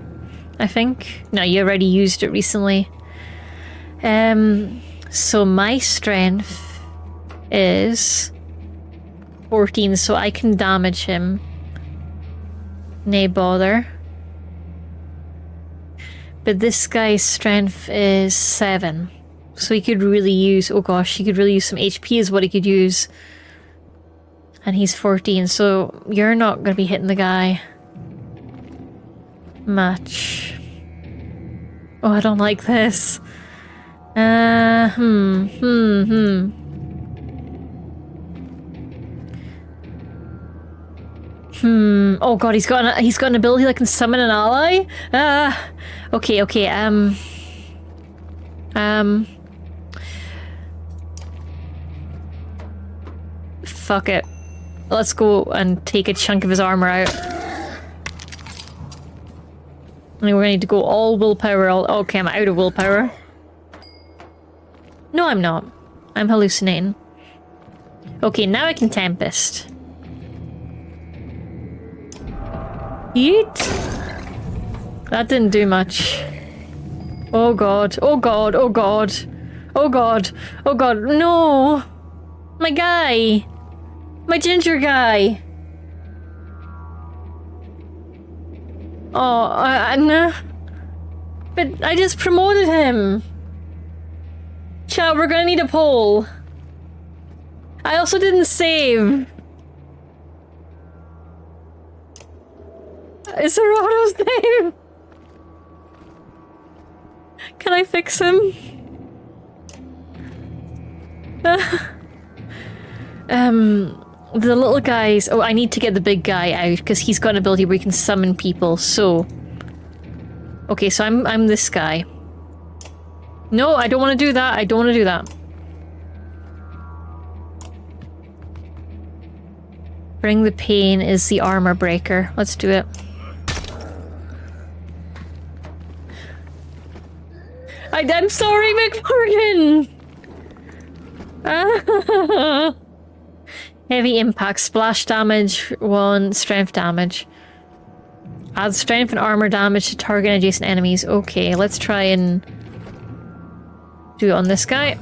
I think. No, you already used it recently. So my strength is 14, so I can damage him. Nay bother. But this guy's strength is 7. So he could really use, oh gosh, he could really use some HP is what he could use. And he's 14, so you're not going to be hitting the guy much. Oh, I don't like this. Oh god, he's got an ability that can summon an ally? Okay, fuck it. Let's go and take a chunk of his armor out. I mean, we're gonna need to go all willpower. Okay, I'm out of willpower. No, I'm not. I'm hallucinating. Okay, now I can Tempest. Yeet. That didn't do much. Oh god, oh god, oh god. Oh god, oh god, no! My guy! My ginger guy! Oh, no. But I just promoted him! Chat, we're gonna need a poll. I also didn't save. Is Serrato's name? Can I fix him? The little guys... Oh, I need to get the big guy out, because he's got an ability where he can summon people, so... Okay, so I'm this guy. No, I don't want to do that. I don't want to do that. Bring the pain is the armor breaker. Let's do it. I'm sorry, McMorgan! Heavy impact, splash damage, 1, strength damage. Add strength and armor damage to target and adjacent enemies. Okay, let's try and do it on this guy.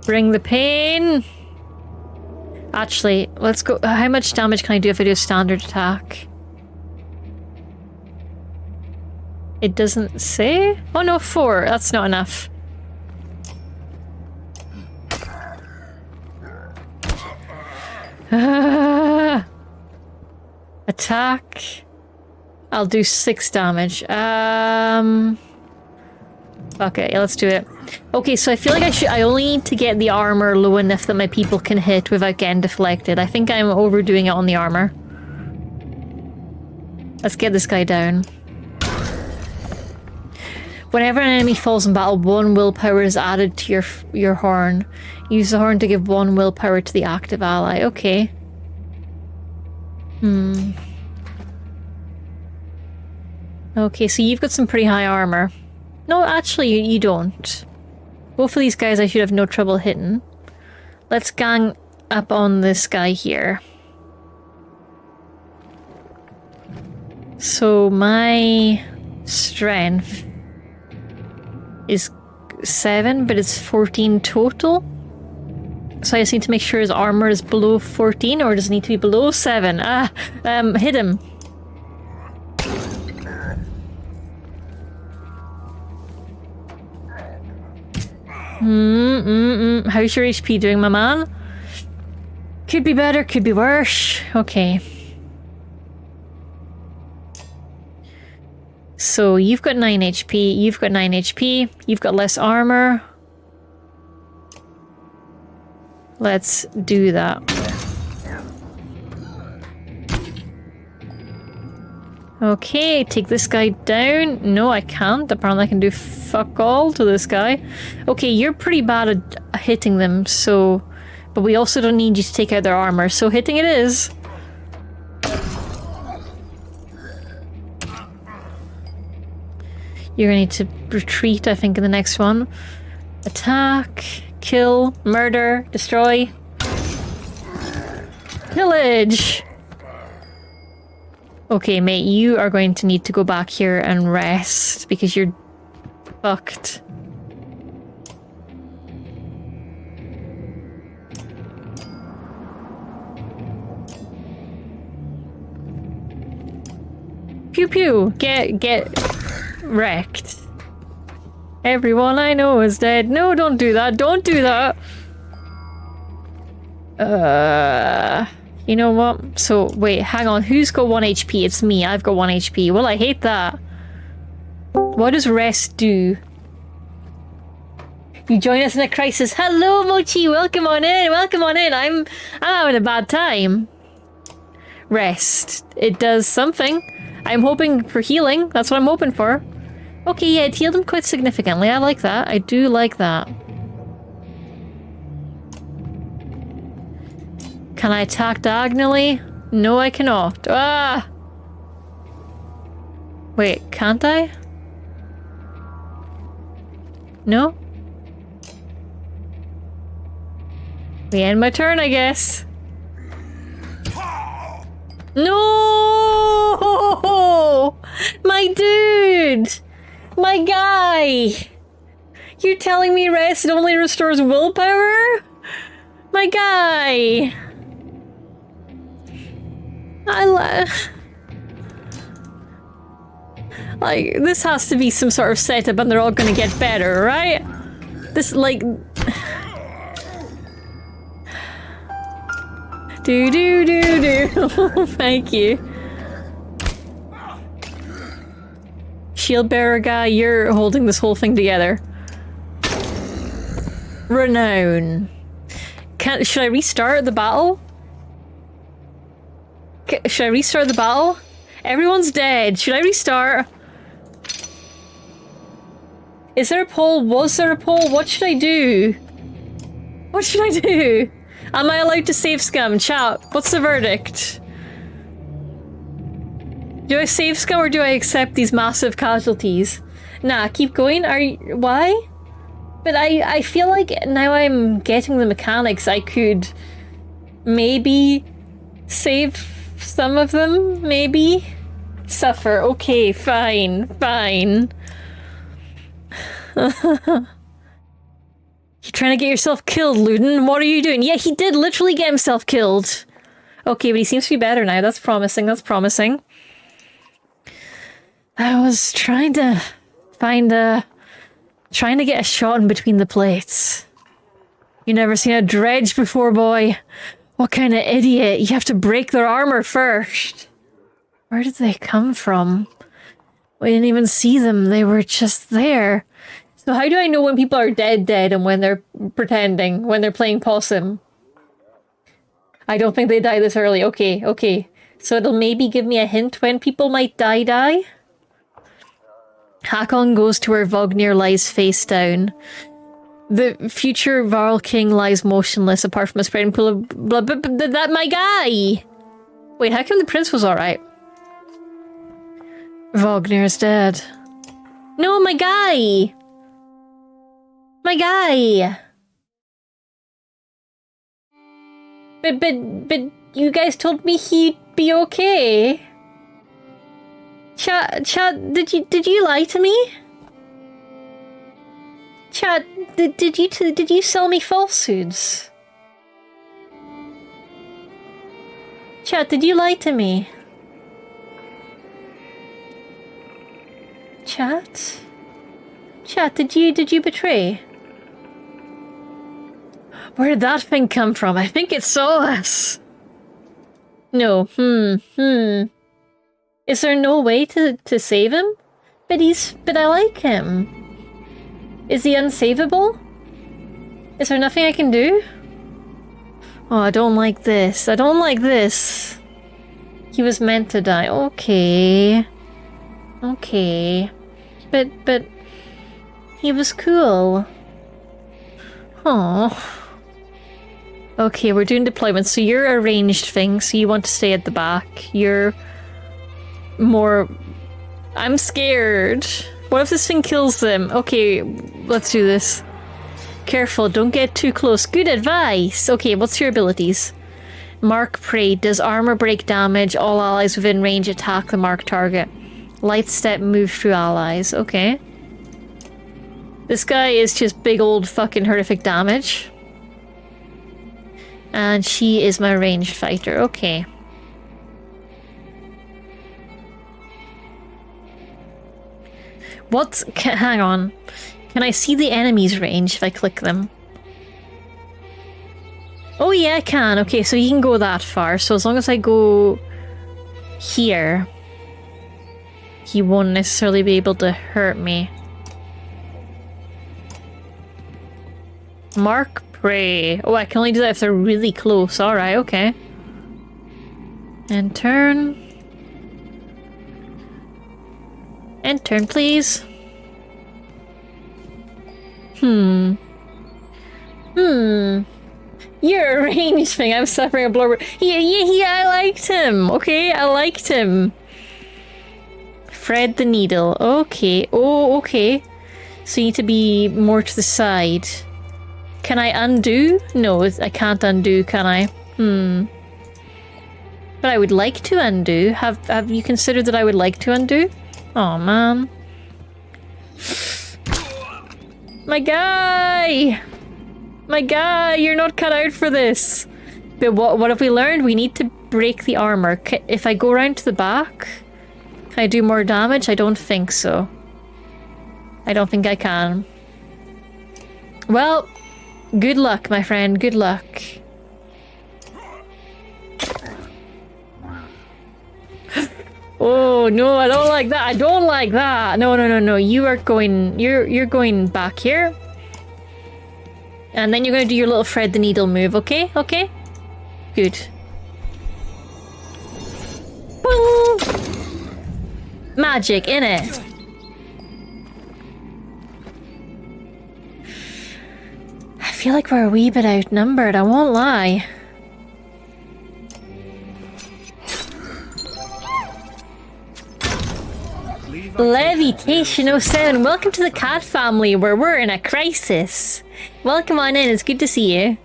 Bring the pain. Actually, let's go. How much damage can I do if I do a standard attack? It doesn't say? Oh no, 4. That's not enough. Attack. I'll do 6 damage. Okay, let's do it. Okay, so I feel like I only need to get the armor low enough that my people can hit without getting deflected. I think I'm overdoing it on the armor. Let's get this guy down. Whenever an enemy falls in battle, 1 willpower is added to your horn. Use the horn to give 1 willpower to the active ally. Okay. Okay, so you've got some pretty high armor. No, actually, you don't. Both of these guys I should have no trouble hitting. Let's gang up on this guy here. So my strength is 7, but it's 14 total. So I just need to make sure his armor is below 14, or does it need to be below 7? Hit him. How's your HP doing, my man? Could be better, could be worse. Okay. So you've got 9 HP, you've got 9 HP, you've got less armor. Let's do that. Okay, take this guy down. No, I can't. Apparently I can do fuck all to this guy. Okay, you're pretty bad at hitting them, so... But we also don't need you to take out their armor, so hitting it is. You're gonna need to retreat, I think, in the next one. Attack, kill, murder, destroy. Pillage! Okay, mate, you are going to need to go back here and rest because you're fucked. Pew pew! Get wrecked. Everyone I know is dead. No, don't do that. Don't do that. You know what? So, wait, hang on. Who's got 1 HP? It's me. I've got 1 HP. Well, I hate that. What does rest do? You join us in a crisis. Hello, Mochi. Welcome on in. Welcome on in. I'm having a bad time. Rest. It does something. I'm hoping for healing. That's what I'm hoping for. Okay, yeah, it healed him quite significantly. I like that. I do like that. Can I attack diagonally? No, I cannot. Ah! Wait, can't I? No? We end my turn, I guess. No! My dude! My guy! You're telling me rest only restores willpower? My guy! Like, this has to be some sort of setup and they're all gonna get better, right? This, like... do. Thank you. Shield bearer guy, you're holding this whole thing together. Renown. Should I restart the battle? Should I restart the battle? Everyone's dead. Should I restart? Is there a poll? Was there a poll? What should I do? What should I do? Am I allowed to save scum? Chat, what's the verdict? Do I save scum or do I accept these massive casualties? Nah, keep going. Why? But I feel like now I'm getting the mechanics, I could Maybe save some of them? Maybe? Suffer. Okay, fine, fine. You're trying to get yourself killed, Luden. What are you doing? Yeah, he did literally get himself killed. Okay, but he seems to be better now. That's promising, that's promising. I was trying to find a... trying to get a shot in between the plates. You never seen a dredge before, boy. What kind of idiot? You have to break their armor first. Where did they come from? We didn't even see them. They were just there. So how do I know when people are dead and when they're pretending, when they're playing possum? I don't think they die this early. Okay, okay. So it'll maybe give me a hint when people might die. Hakon goes to where Vognir lies face down. The future Varl King lies motionless apart from a spreading pool of blood. But that my guy! Wait, how come the prince was alright? Vognir's dead. No, my guy! My guy! But you guys told me he'd be okay. Chat, did you lie to me? Chat, did you sell me falsehoods? Chat, did you lie to me? Chat? Chat, did you betray? Where did that thing come from? I think it saw us. No, Is there no way to save him? But I like him. Is he unsavable? Is there nothing I can do? Oh, I don't like this. I don't like this. He was meant to die. Okay. Okay. But he was cool. Oh. Okay, we're doing deployment. So you're a ranged thing, so you want to stay at the back. You're more... I'm scared. What if this thing kills them? Okay, let's do this. Careful, don't get too close. Good advice! Okay, what's your abilities? Mark Prey. Does armor break damage? All allies within range attack the marked target. Light step, move through allies. Okay. This guy is just big old fucking horrific damage. And she is my ranged fighter. Okay. Hang on. Can I see the enemy's range if I click them? Oh yeah, I can. Okay, so he can go that far. So as long as I go here, he won't necessarily be able to hurt me. Mark Prey. Oh, I can only do that if they're really close. Alright, okay. And turn. And turn, please. You're a ranged thing. I'm suffering a blow. Yeah, I liked him. Okay, I liked him. Thread the needle. Okay. Oh, okay. So you need to be more to the side. Can I undo? No, I can't undo, can I? But I would like to undo. Have you considered that I would like to undo? Oh man. My guy! My guy, you're not cut out for this. But what have we learned? We need to break the armor. If I go around to the back, can I do more damage? I don't think so. I don't think I can. Well, good luck, my friend. Good luck. Oh no, I don't like that. I don't like that. No. You're going back here. And then you're going to do your little thread the needle move, okay? Okay? Good. Boom! Magic, innit? I feel like we're a wee bit outnumbered, I won't lie. Levitation 07, welcome to the cat family where we're in a crisis. Welcome on in, it's good to see you.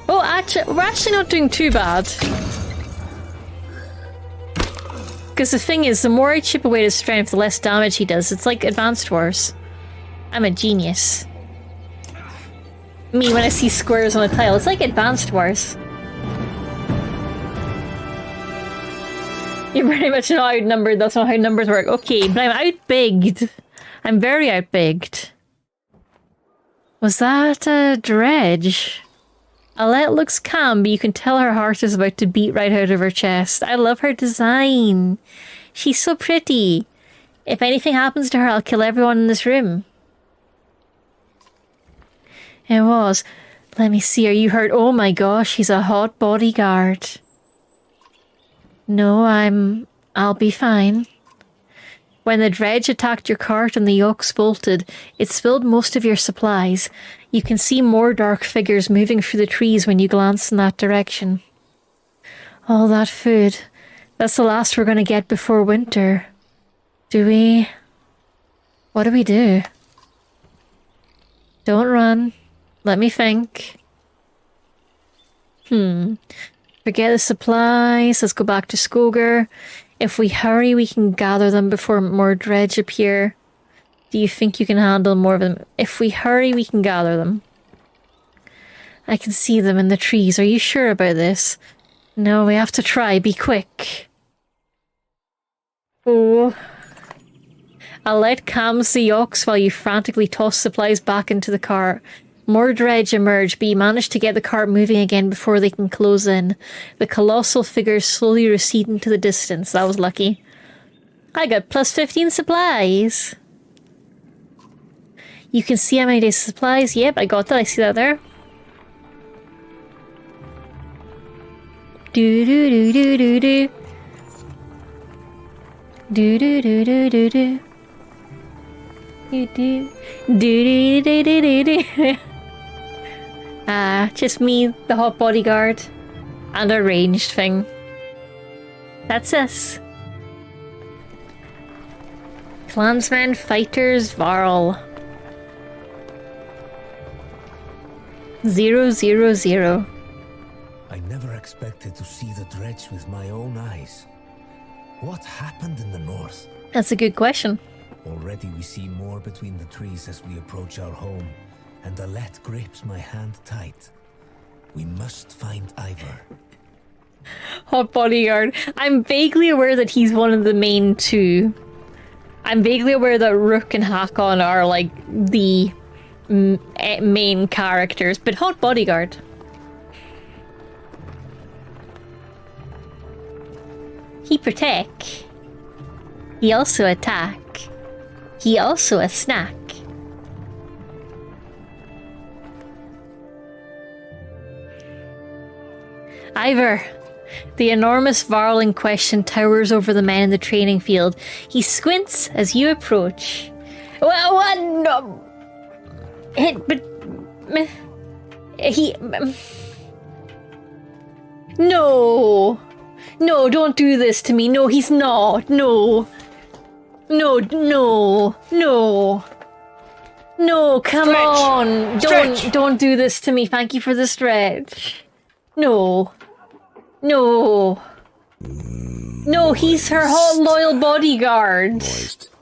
Oh, we're actually not doing too bad. Because the thing is, the more I chip away his strength, the less damage he does. It's like Advanced Wars. I'm a genius. Me, when I see squares on a tile, it's like Advanced Wars. You're pretty much not outnumbered, that's not how numbers work. Okay, but I'm outbigged. I'm very outbigged. Was that a dredge? Alette looks calm, but you can tell her heart is about to beat right out of her chest. I love her design. She's so pretty. If anything happens to her, I'll kill everyone in this room. It was. Let me see, are you hurt? Oh my gosh, he's a hot bodyguard. No, I'll be fine. When the dredge attacked your cart and the yokes bolted, it spilled most of your supplies. You can see more dark figures moving through the trees when you glance in that direction. All that food. That's the last we're going to get before winter. Do we... What do we do? Don't run. Let me think. Forget the supplies. Let's go back to Skoger. If we hurry, we can gather them before more dredge appear. Do you think you can handle more of them? If we hurry, we can gather them. I can see them in the trees. Are you sure about this? No, we have to try. Be quick. Oh. Alette calms the yokes while you frantically toss supplies back into the cart. More dredge emerge, but you manage to get the cart moving again before they can close in. The colossal figures slowly recede into the distance. That was lucky. I got plus 15 supplies. You can see how many days of supplies. Yep, I got that. I see that there. Do do do do do do. Do do do do do do. Do do do do do do do. Just me, the hot bodyguard, and a ranged thing. That's us. Clansmen, fighters, varl. 000. I never expected to see the dredge with my own eyes. What happened in the north? That's a good question. Already we see more between the trees as we approach our home, and Alette grips my hand tight. We must find Ivor. Hot bodyguard. I'm vaguely aware that he's one of the main two. I'm vaguely aware that Rook and Hakon are like the main characters, but hot bodyguard. He protect. He also attack. He also a snack. Ivor. The enormous varl in question towers over the men in the training field. He squints as you approach. Well, what? No. No. No, don't do this to me. No, he's not. No. No, no, no. No, come on. Don't do this to me. Thank you for the stretch. No. No. No, he's her hot loyal bodyguard.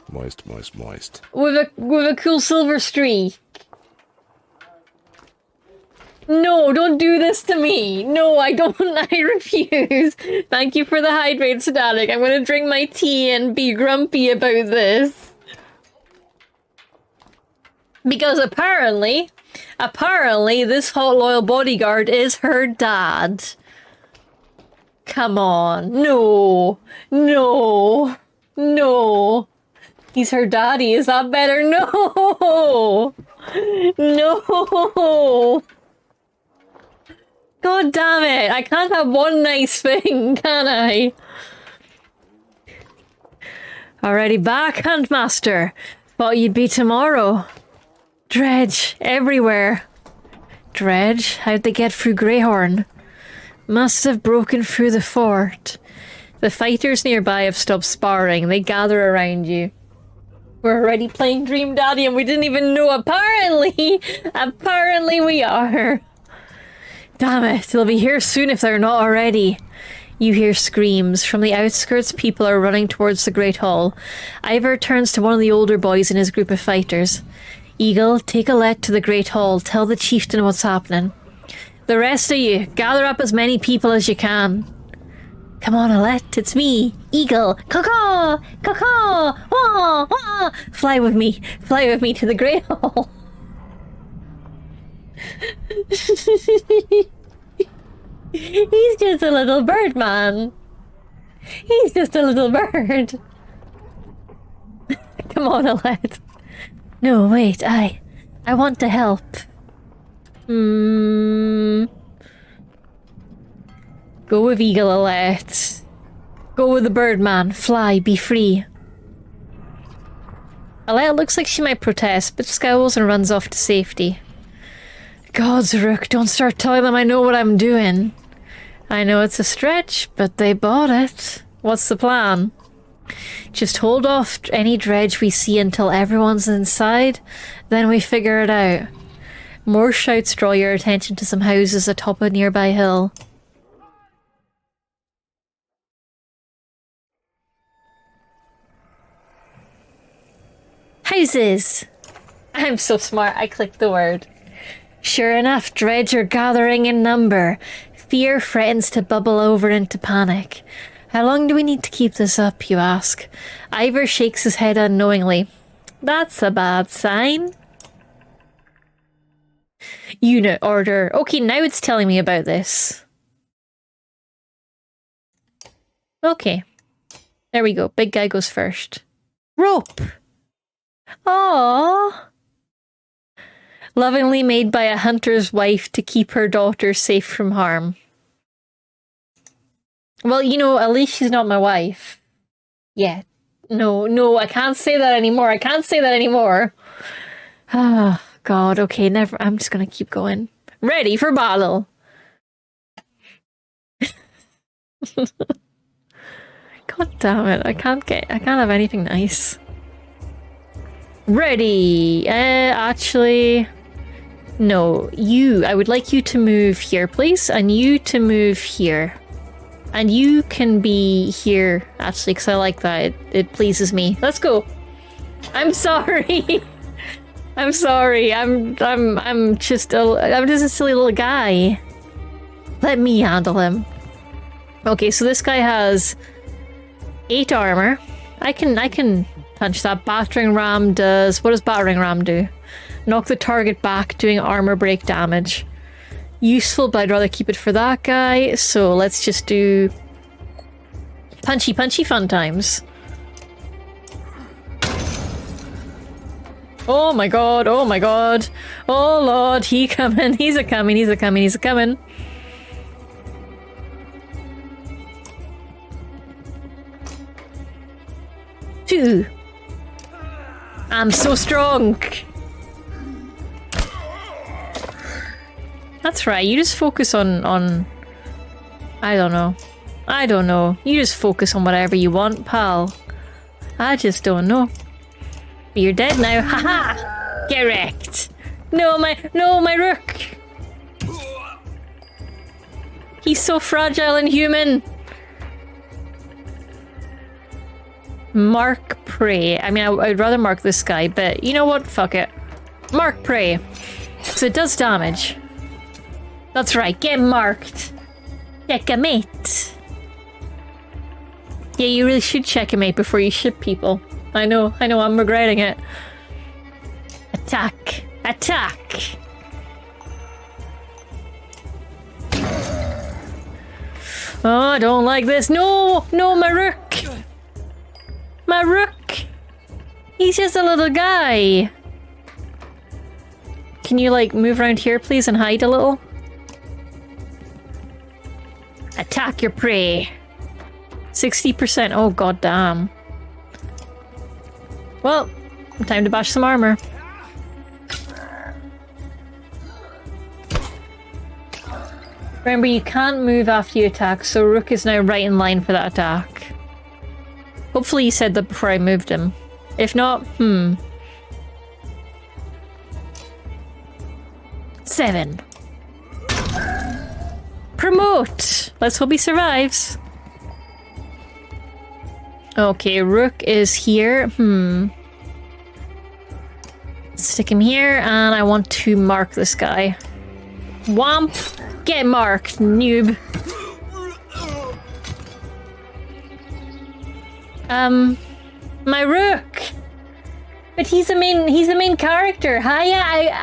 Moist. With a cool silver streak. No, don't do this to me. No, I don't. I refuse. Thank you for the hydrate, Static. I'm gonna drink my tea and be grumpy about this. Because apparently this hot loyal bodyguard is her dad. Come on. No. No. No. He's her daddy. Is that better? No. No. God damn it. I can't have one nice thing, can I? Already back, Handmaster. Thought you'd be tomorrow. Dredge everywhere. Dredge? How'd they get through Greyhorn? Must have broken through the fort. The fighters nearby have stopped sparring. They gather around you. We're already playing Dream Daddy and we didn't even know. Apparently we are. Damn it, they'll be here soon if they're not already. You hear screams. From the outskirts, people are running towards the Great Hall. Ivor turns to one of the older boys in his group of fighters. Eagle, take Alette to the Great Hall. Tell the chieftain what's happening. The rest of you, gather up as many people as you can. Come on, Alette, it's me, Eagle. Caw-caw! Caw-caw! Wah! Wah! Fly with me to the Great Hall. He's just a little bird, man. He's just a little bird. Come on, Alette. No, wait, I want to help. Go with Eagle, Alette. Go with the bird, man. Fly, be free. Alette looks like she might protest, but scowls and runs off to safety. Gods, Rook, don't start telling them I know what I'm doing. I know it's a stretch, but they bought it. What's the plan? Just hold off any dredge we see until everyone's inside, then we figure it out. More shouts draw your attention to some houses atop a nearby hill. Houses! I'm so smart, I clicked the word. Sure enough, dredge are gathering in number. Fear threatens to bubble over into panic. How long do we need to keep this up, you ask? Ivor shakes his head unknowingly. That's a bad sign. Unit order. Okay, now it's telling me about this. Okay. There we go. Big guy goes first. Rope! Aww. Lovingly made by a hunter's wife to keep her daughter safe from harm. Well, you know, at least she's not my wife. Yeah. No, I can't say that anymore. I can't say that anymore. Ah, oh, God. Okay, never. I'm just gonna keep going. Ready for battle. God damn it. I can't have anything nice. Ready. Actually... No, I would like you to move here, please. And you to move here. And you can be here, actually, because I like that. It pleases me. Let's go. I'm sorry. I'm sorry. I'm just a silly little guy. Let me handle him. Okay, so this guy has 8 armor. I can punch that. Battering ram does... What does battering ram do? Knock the target back, doing armor break damage. Useful, but I'd rather keep it for that guy. So let's just do... Punchy fun times. Oh my god, oh my god. Oh lord, he's a coming. 2. I'm so strong. That's right, you just focus on... I don't know. You just focus on whatever you want, pal. I just don't know. But you're dead now. Haha! Get wrecked! No, my rook! He's so fragile and human! Mark prey. I mean, I'd rather mark this guy, but you know what? Fuck it. Mark prey. So it does damage. That's right, get marked. Checkmate. Yeah, you really should checkmate before you ship people. I know, I'm regretting it. Attack. Oh, I don't like this. No, my rook. My rook. He's just a little guy. Can you, like, move around here, please, and hide a little? Attack your prey. 60%. Oh, god damn. Well, time to bash some armor. Remember, you can't move after you attack, so Rook is now right in line for that attack. Hopefully you said that before I moved him. If not, 7. promote. Let's hope he survives. Okay, Rook is here. Stick him here, and I want to mark this guy. Womp! Get marked, noob. My Rook! But he's the main character. Hiya,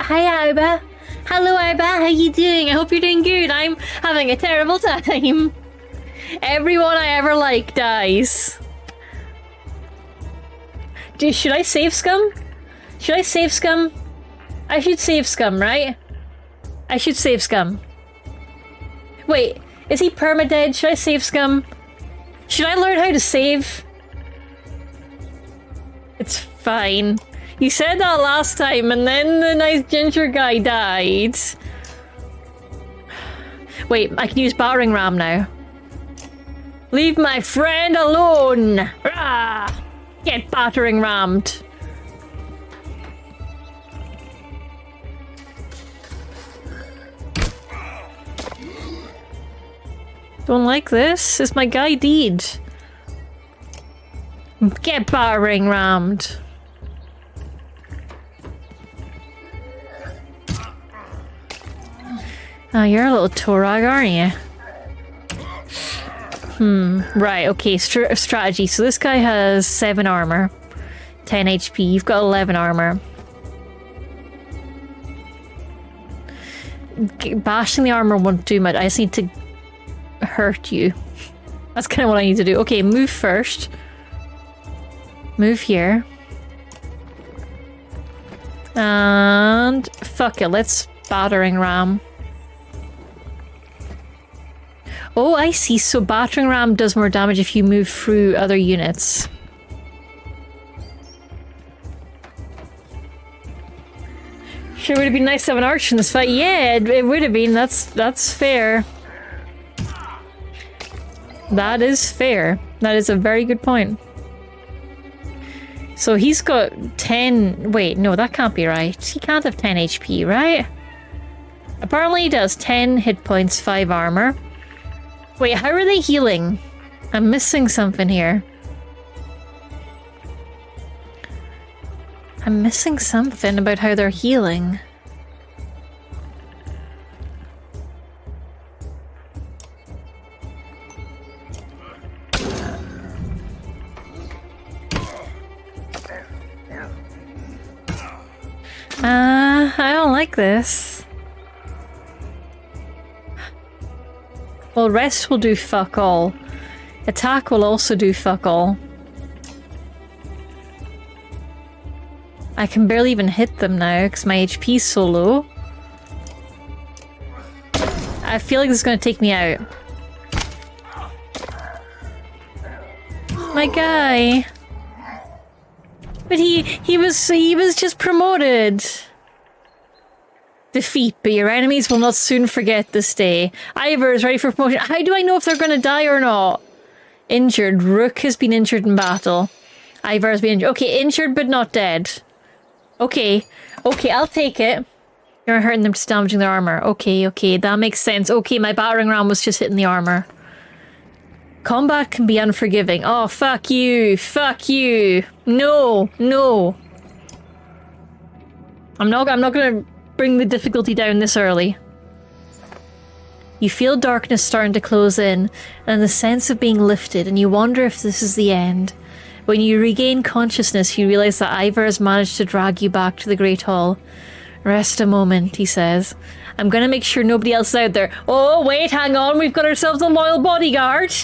Iba. Hello, Iba. How you doing? I hope you're doing good. I'm having a terrible time. Everyone I ever liked dies. Should I save Scum? Should I save Scum? I should save Scum, right? I should save Scum. Wait, is he permadead? Should I save Scum? Should I learn how to save? It's fine. You said that last time, and then the nice ginger guy died. Wait, I can use battering ram now. Leave my friend alone! Rah! Get battering rammed. Don't like this. Is my guy dead? Get battering rammed. Oh, you're a little Torag, aren't you? Right, okay, strategy. So this guy has 7 armor, 10 HP. You've got 11 armor. Bashing the armor won't do much. I just need to hurt you. That's kind of what I need to do. Okay, move first. Move here. And fuck it, let's battering ram. Oh, I see. So battering ram does more damage if you move through other units. Sure would have been nice to have an archer in this fight. Yeah, it would have been. That's fair. That is fair. That is a very good point. So he's got 10... Wait, no, that can't be right. He can't have 10 HP, right? Apparently he does. 10 hit points, 5 armor. Wait, how are they healing? I'm missing something here. I'm missing something about how they're healing. I don't like this. Well, rest will do fuck all. Attack will also do fuck all. I can barely even hit them now because my HP's so low. I feel like this is going to take me out. My guy. But he was just promoted. Defeat, but your enemies will not soon forget this day. Ivor is ready for promotion. How do I know if they're going to die or not? Injured. Rook has been injured in battle. Ivor has been injured. Okay, injured but not dead. Okay. Okay, I'll take it. You're hurting them, just damaging their armor. Okay, okay, that makes sense. Okay, my battering ram was just hitting the armor. Combat can be unforgiving. Oh, fuck you. Fuck you. No, no. I'm not gonna bring the difficulty down this early. You feel darkness starting to close in, and the sense of being lifted, and you wonder if this is the end. When you regain consciousness, you realize that Ivor has managed to drag you back to the Great Hall. Rest a moment, he says. I'm gonna make sure nobody else is out there. Oh, wait, hang on, we've got ourselves a loyal bodyguard.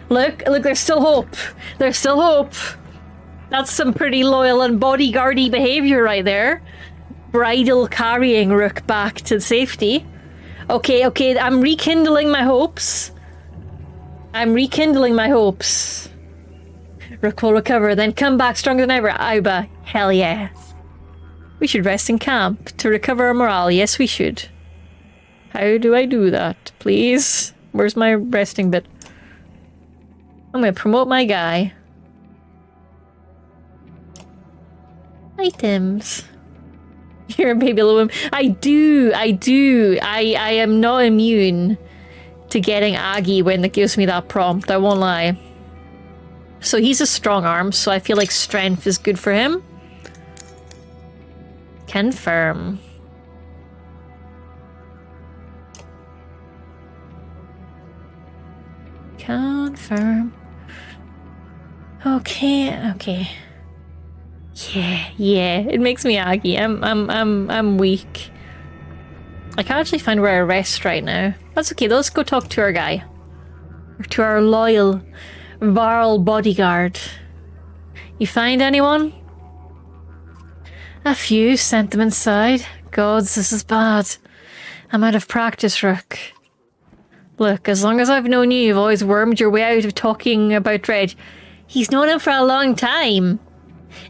Look, there's still hope. There's still hope. That's some pretty loyal and bodyguardy behavior right there. Bridal carrying Rook back to safety. Okay, okay, I'm rekindling my hopes. I'm rekindling my hopes. Rook will recover, then come back stronger than ever. Iba, hell yeah. We should rest in camp to recover our morale. Yes, we should. How do I do that, please? Where's my resting bit? I'm gonna promote my guy. Items. You're a baby little woman. I am not immune to getting Aggie when it gives me that prompt, I won't lie. So he's a strong arm, so I feel like strength is good for him. Confirm. Confirm. Okay. Yeah, it makes me Aggie. I'm weak. I can't actually find where I rest right now. That's okay, let's go talk to our guy. Or to our loyal varl bodyguard. You find anyone? A few sent them inside. Gods, this is bad. I'm out of practice, Rook. Look, as long as I've known you, you've always wormed your way out of talking about Dredge. He's known him for a long time.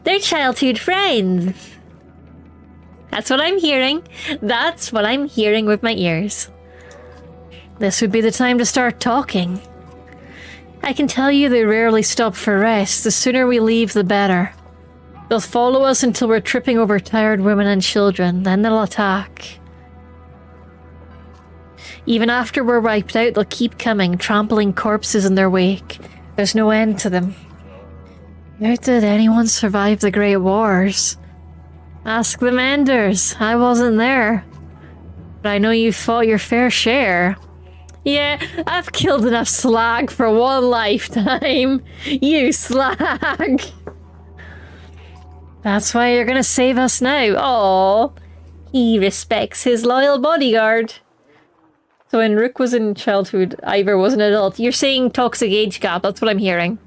They're childhood friends. That's what I'm hearing. That's what I'm hearing with my ears. This would be the time to start talking. I can tell you they rarely stop for rest. The sooner we leave, the better. They'll follow us until we're tripping over tired women and children. Then they'll attack. Even after we're wiped out, they'll keep coming, trampling corpses in their wake. There's no end to them. How did anyone survive the Great Wars? Ask the Menders. I wasn't there. But I know you fought your fair share. Yeah, I've killed enough slag for one lifetime. You slag. That's why you're gonna save us now. Aww. He respects his loyal bodyguard. So when Rook was in childhood, Ivor was an adult. You're saying toxic age gap, that's what I'm hearing.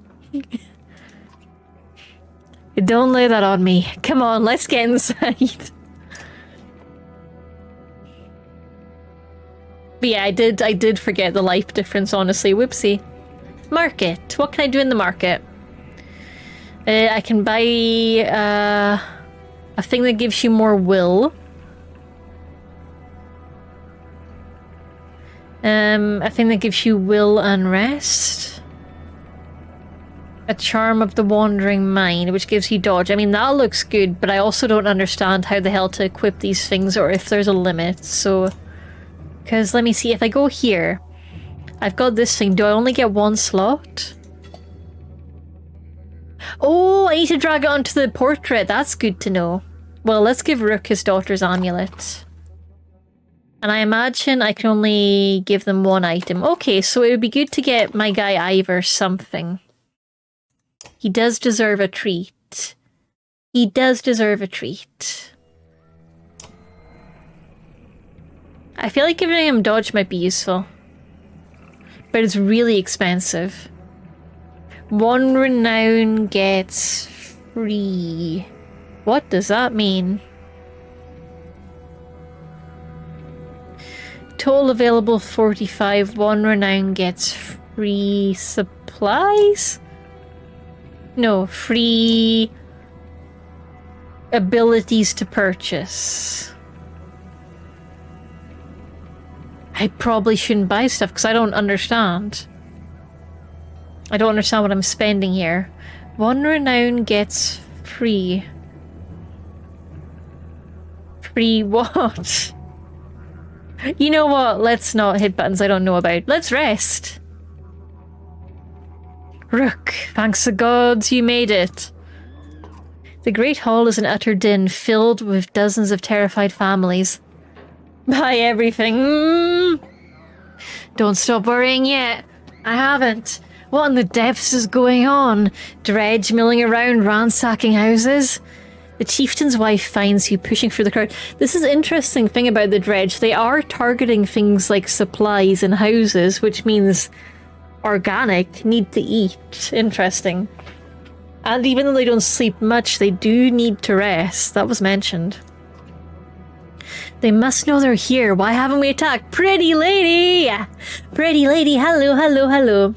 Don't lay that on me. Come on, let's get inside. But yeah, I did forget the life difference, honestly. Whoopsie. Market. What can I do in the market? I can buy a thing that gives you more will. A thing that gives you will and rest. A charm of the wandering mind, which gives you dodge. I mean, that looks good, but I also don't understand how the hell to equip these things or if there's a limit, so... Because let me see, if I go here, I've got this thing. Do I only get one slot? Oh, I need to drag it onto the portrait. That's good to know. Well, let's give Rook his daughter's amulet. And I imagine I can only give them one item. Okay, so it would be good to get my guy Ivor something. He does deserve a treat. He does deserve a treat. I feel like giving him dodge might be useful. But it's really expensive. One renown gets free. What does that mean? Total available 45. One renown gets free supplies? No, free abilities to purchase. I probably shouldn't buy stuff because I don't understand. I don't understand what I'm spending here. One renown gets free. Free what? You know what? Let's not hit buttons I don't know about. Let's rest. Rook, thanks the gods you made it. The Great Hall is an utter din filled with dozens of terrified families. Buy everything. Don't stop worrying yet. I haven't. What in the depths is going on? Dredge milling around, ransacking houses? The chieftain's wife finds you pushing through the crowd. This is an interesting thing about the dredge. They are targeting things like supplies and houses, which means organic, need to eat. Interesting. And even though they don't sleep much, they do need to rest. That was mentioned. They must know they're here. Why haven't we attacked? Pretty lady! Pretty lady, hello, hello, hello.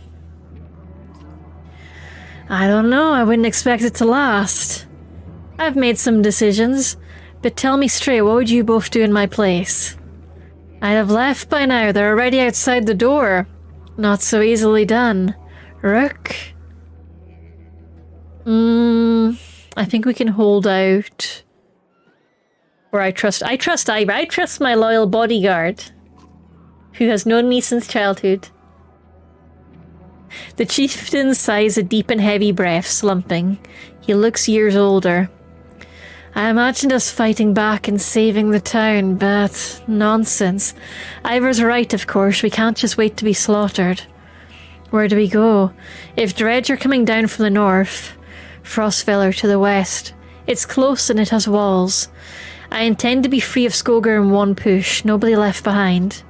I don't know. I wouldn't expect it to last. I've made some decisions, but tell me straight, what would you both do in my place? I'd have left by now. They're already outside the door. Not so easily done. Rook? I think we can hold out. Or I trust Ivor. I trust my loyal bodyguard. who has known me since childhood. The chieftain sighs a deep and heavy breath, slumping. He looks years older. I imagined us fighting back and saving the town, but nonsense. Ivor's right, of course. We can't just wait to be slaughtered. Where do we go? If Dredge are coming down from the north, Frostfeller to the west. It's close and it has walls. I intend to be free of Skogar in one push, nobody left behind.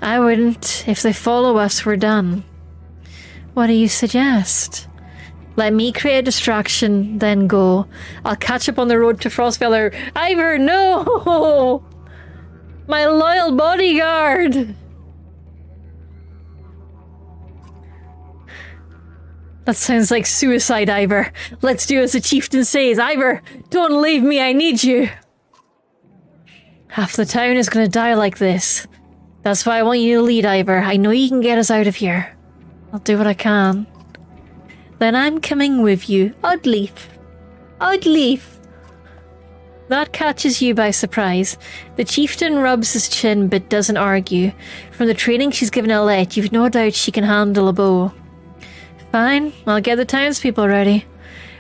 I wouldn't. If they follow us, we're done. What do you suggest? Let me create a distraction, then go. I'll catch up on the road to Frostfeller. Ivor, no! My loyal bodyguard! That sounds like suicide, Ivor. Let's do as the chieftain says. Ivor, don't leave me, I need you. Half the town is gonna die like this. That's why I want you to lead, Ivor. I know you can get us out of here. I'll do what I can. Then I'm coming with you. Oddleaf. Oddleaf. That catches you by surprise. The chieftain rubs his chin but doesn't argue. From the training she's given Alette, you've no doubt she can handle a bow. Fine, I'll get the townspeople ready.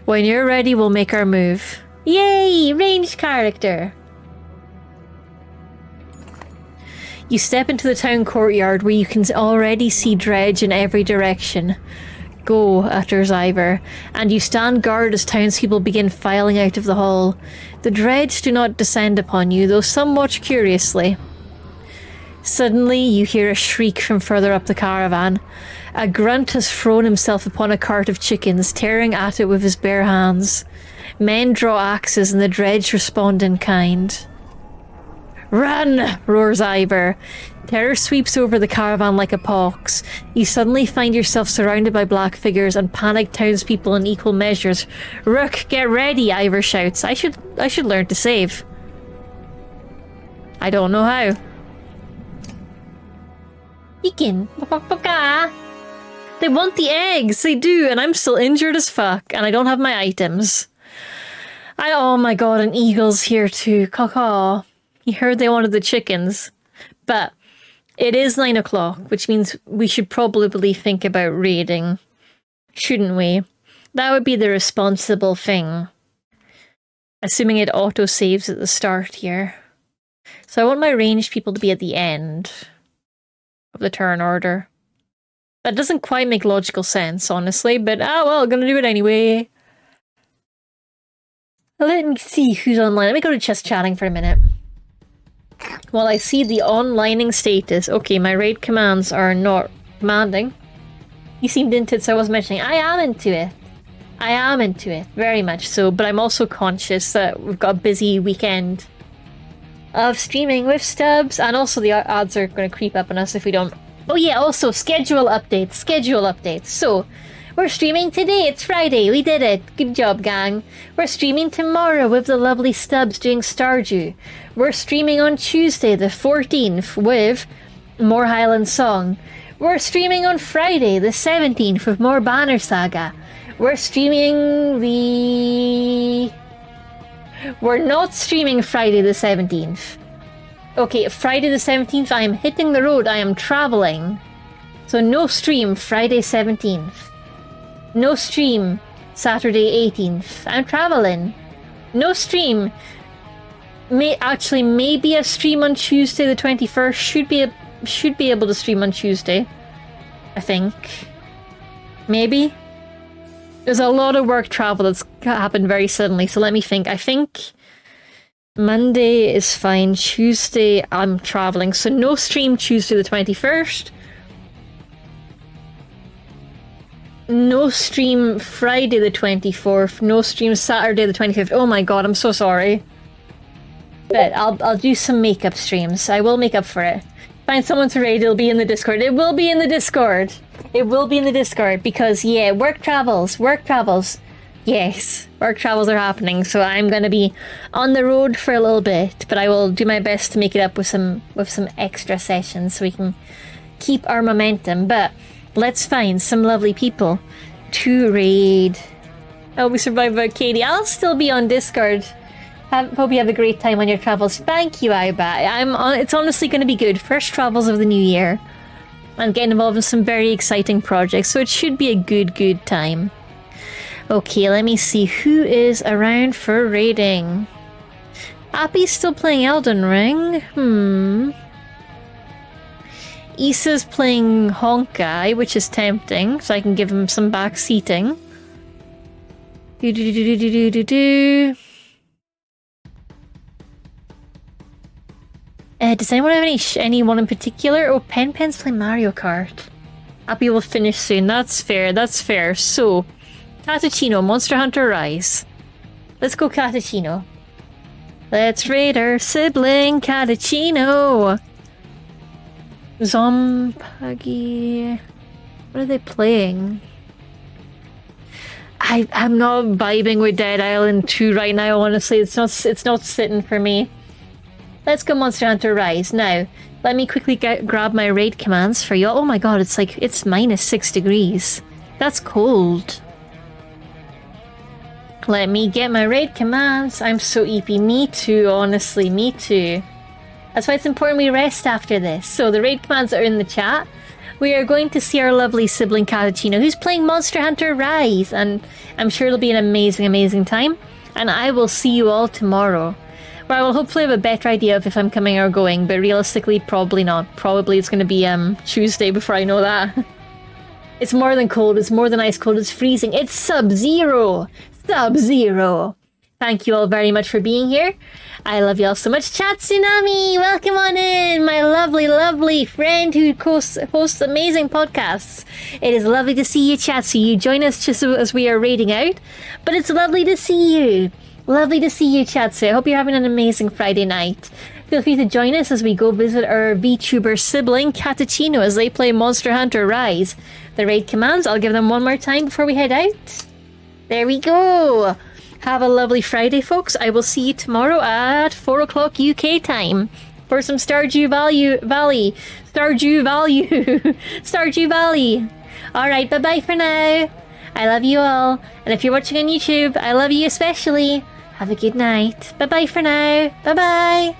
When you're ready, we'll make our move. Yay! Ranged character! You step into the town courtyard where you can already see Dredge in every direction. Go, utters Ivor, and you stand guard as townspeople begin filing out of the hall. The Dredge do not descend upon you, though some watch curiously. Suddenly, you hear a shriek from further up the caravan. A grunt has thrown himself upon a cart of chickens, tearing at it with his bare hands. Men draw axes and the Dredge respond in kind. Run! Roars Ivor. Terror sweeps over the caravan like a pox. You suddenly find yourself surrounded by black figures and panicked townspeople in equal measures. Rook, get ready! Ivor shouts. I should learn to save. I don't know how. Beacon. They want the eggs, they do, and I'm still injured as fuck, and I don't have my items. Oh my god, an eagle's here too. Caw. He heard they wanted the chickens. But it is 9 o'clock, which means we should probably think about raiding. Shouldn't we? That would be the responsible thing. Assuming it auto-saves at the start here. So I want my ranged people to be at the end of the turn order. That doesn't quite make logical sense, honestly, but well, gonna do it anyway. Let me see who's online. Let me go to just chatting for a minute. While I see the onlining status. Okay, my raid commands are not commanding. You seemed into it, so I was mentioning. I am into it. I am into it, very much so, but I'm also conscious that we've got a busy weekend of streaming with stubs, and also the ads are going to creep up on us if we don't. Oh yeah, also schedule updates. So, we're streaming today, it's Friday, we did it. Good job, gang. We're streaming tomorrow with the lovely stubs doing Stardew. We're streaming on Tuesday the 14th with more Highland Song. We're streaming on Friday the 17th with more Banner Saga. We're streaming We're not streaming Friday the 17th. Okay, Friday the 17th, I am hitting the road, I am traveling. So no stream Friday 17th. No stream Saturday 18th. I'm traveling. No stream. Maybe a stream on Tuesday the 21st. Should be able to stream on Tuesday. I think. Maybe. There's a lot of work travel that's happened very suddenly, so let me think. I think Monday is fine. Tuesday I'm traveling, so no stream Tuesday the 21st. No stream Friday the 24th. No stream Saturday the 25th. Oh my god, I'm so sorry. But I'll do some makeup streams. I will make up for it. Find someone to raid, it'll be in the Discord. It will be in the Discord. It will be in the Discord because, yeah, work travels. Yes, work travels are happening, so I'm going to be on the road for a little bit, but I will do my best to make it up with some extra sessions so we can keep our momentum. But let's find some lovely people to raid. Oh, we survived without Katie. I'll still be on Discord Hope you have a great time on your travels. Thank you, Iba. It's honestly going to be good. First travels of the new year. I'm getting involved in some very exciting projects, so it should be a good time. Okay, let me see who is around for raiding. Appy's still playing Elden Ring. Issa's playing Honkai, which is tempting, so I can give him some back seating. Does anyone have anyone in particular? Oh, Pen's playing Mario Kart. Appy will finish soon. That's fair. So, Catachino, Monster Hunter Rise. Let's go Catachino. Let's raid our sibling, Catachino. Zompagi. What are they playing? I'm not vibing with Dead Island 2 right now, honestly. It's not sitting for me. Let's go Monster Hunter Rise. Now, let me quickly grab my raid commands for you. Oh my god, it's -6 degrees. That's cold. Let me get my raid commands. I'm so EP. Me too, honestly. Me too. That's why it's important we rest after this. So the raid commands are in the chat. We are going to see our lovely sibling Catachino, who's playing Monster Hunter Rise. And I'm sure it'll be an amazing time. And I will see you all tomorrow, where I will hopefully have a better idea of if I'm coming or going. But realistically, probably not. Probably it's going to be Tuesday before I know that. It's more than cold. It's more than ice cold. It's freezing. It's Sub-Zero. Sub-Zero. Thank you all very much for being here. I love you all so much. Chat Tsunami, welcome on in. My lovely friend who hosts amazing podcasts. It is lovely to see you, chat. So you join us just as we are raiding out. But it's lovely to see you. Lovely to see you, chat. So I hope you're having an amazing Friday night. Feel free to join us as we go visit our VTuber sibling, Catachino, as they play Monster Hunter Rise. The raid commands, I'll give them one more time before we head out. There we go. Have a lovely Friday, folks. I will see you tomorrow at 4 o'clock UK time for some Stardew Valley. Stardew Valley. Alright, bye-bye for now. I love you all. And if you're watching on YouTube, I love you especially. Have a good night. Bye-bye for now. Bye-bye.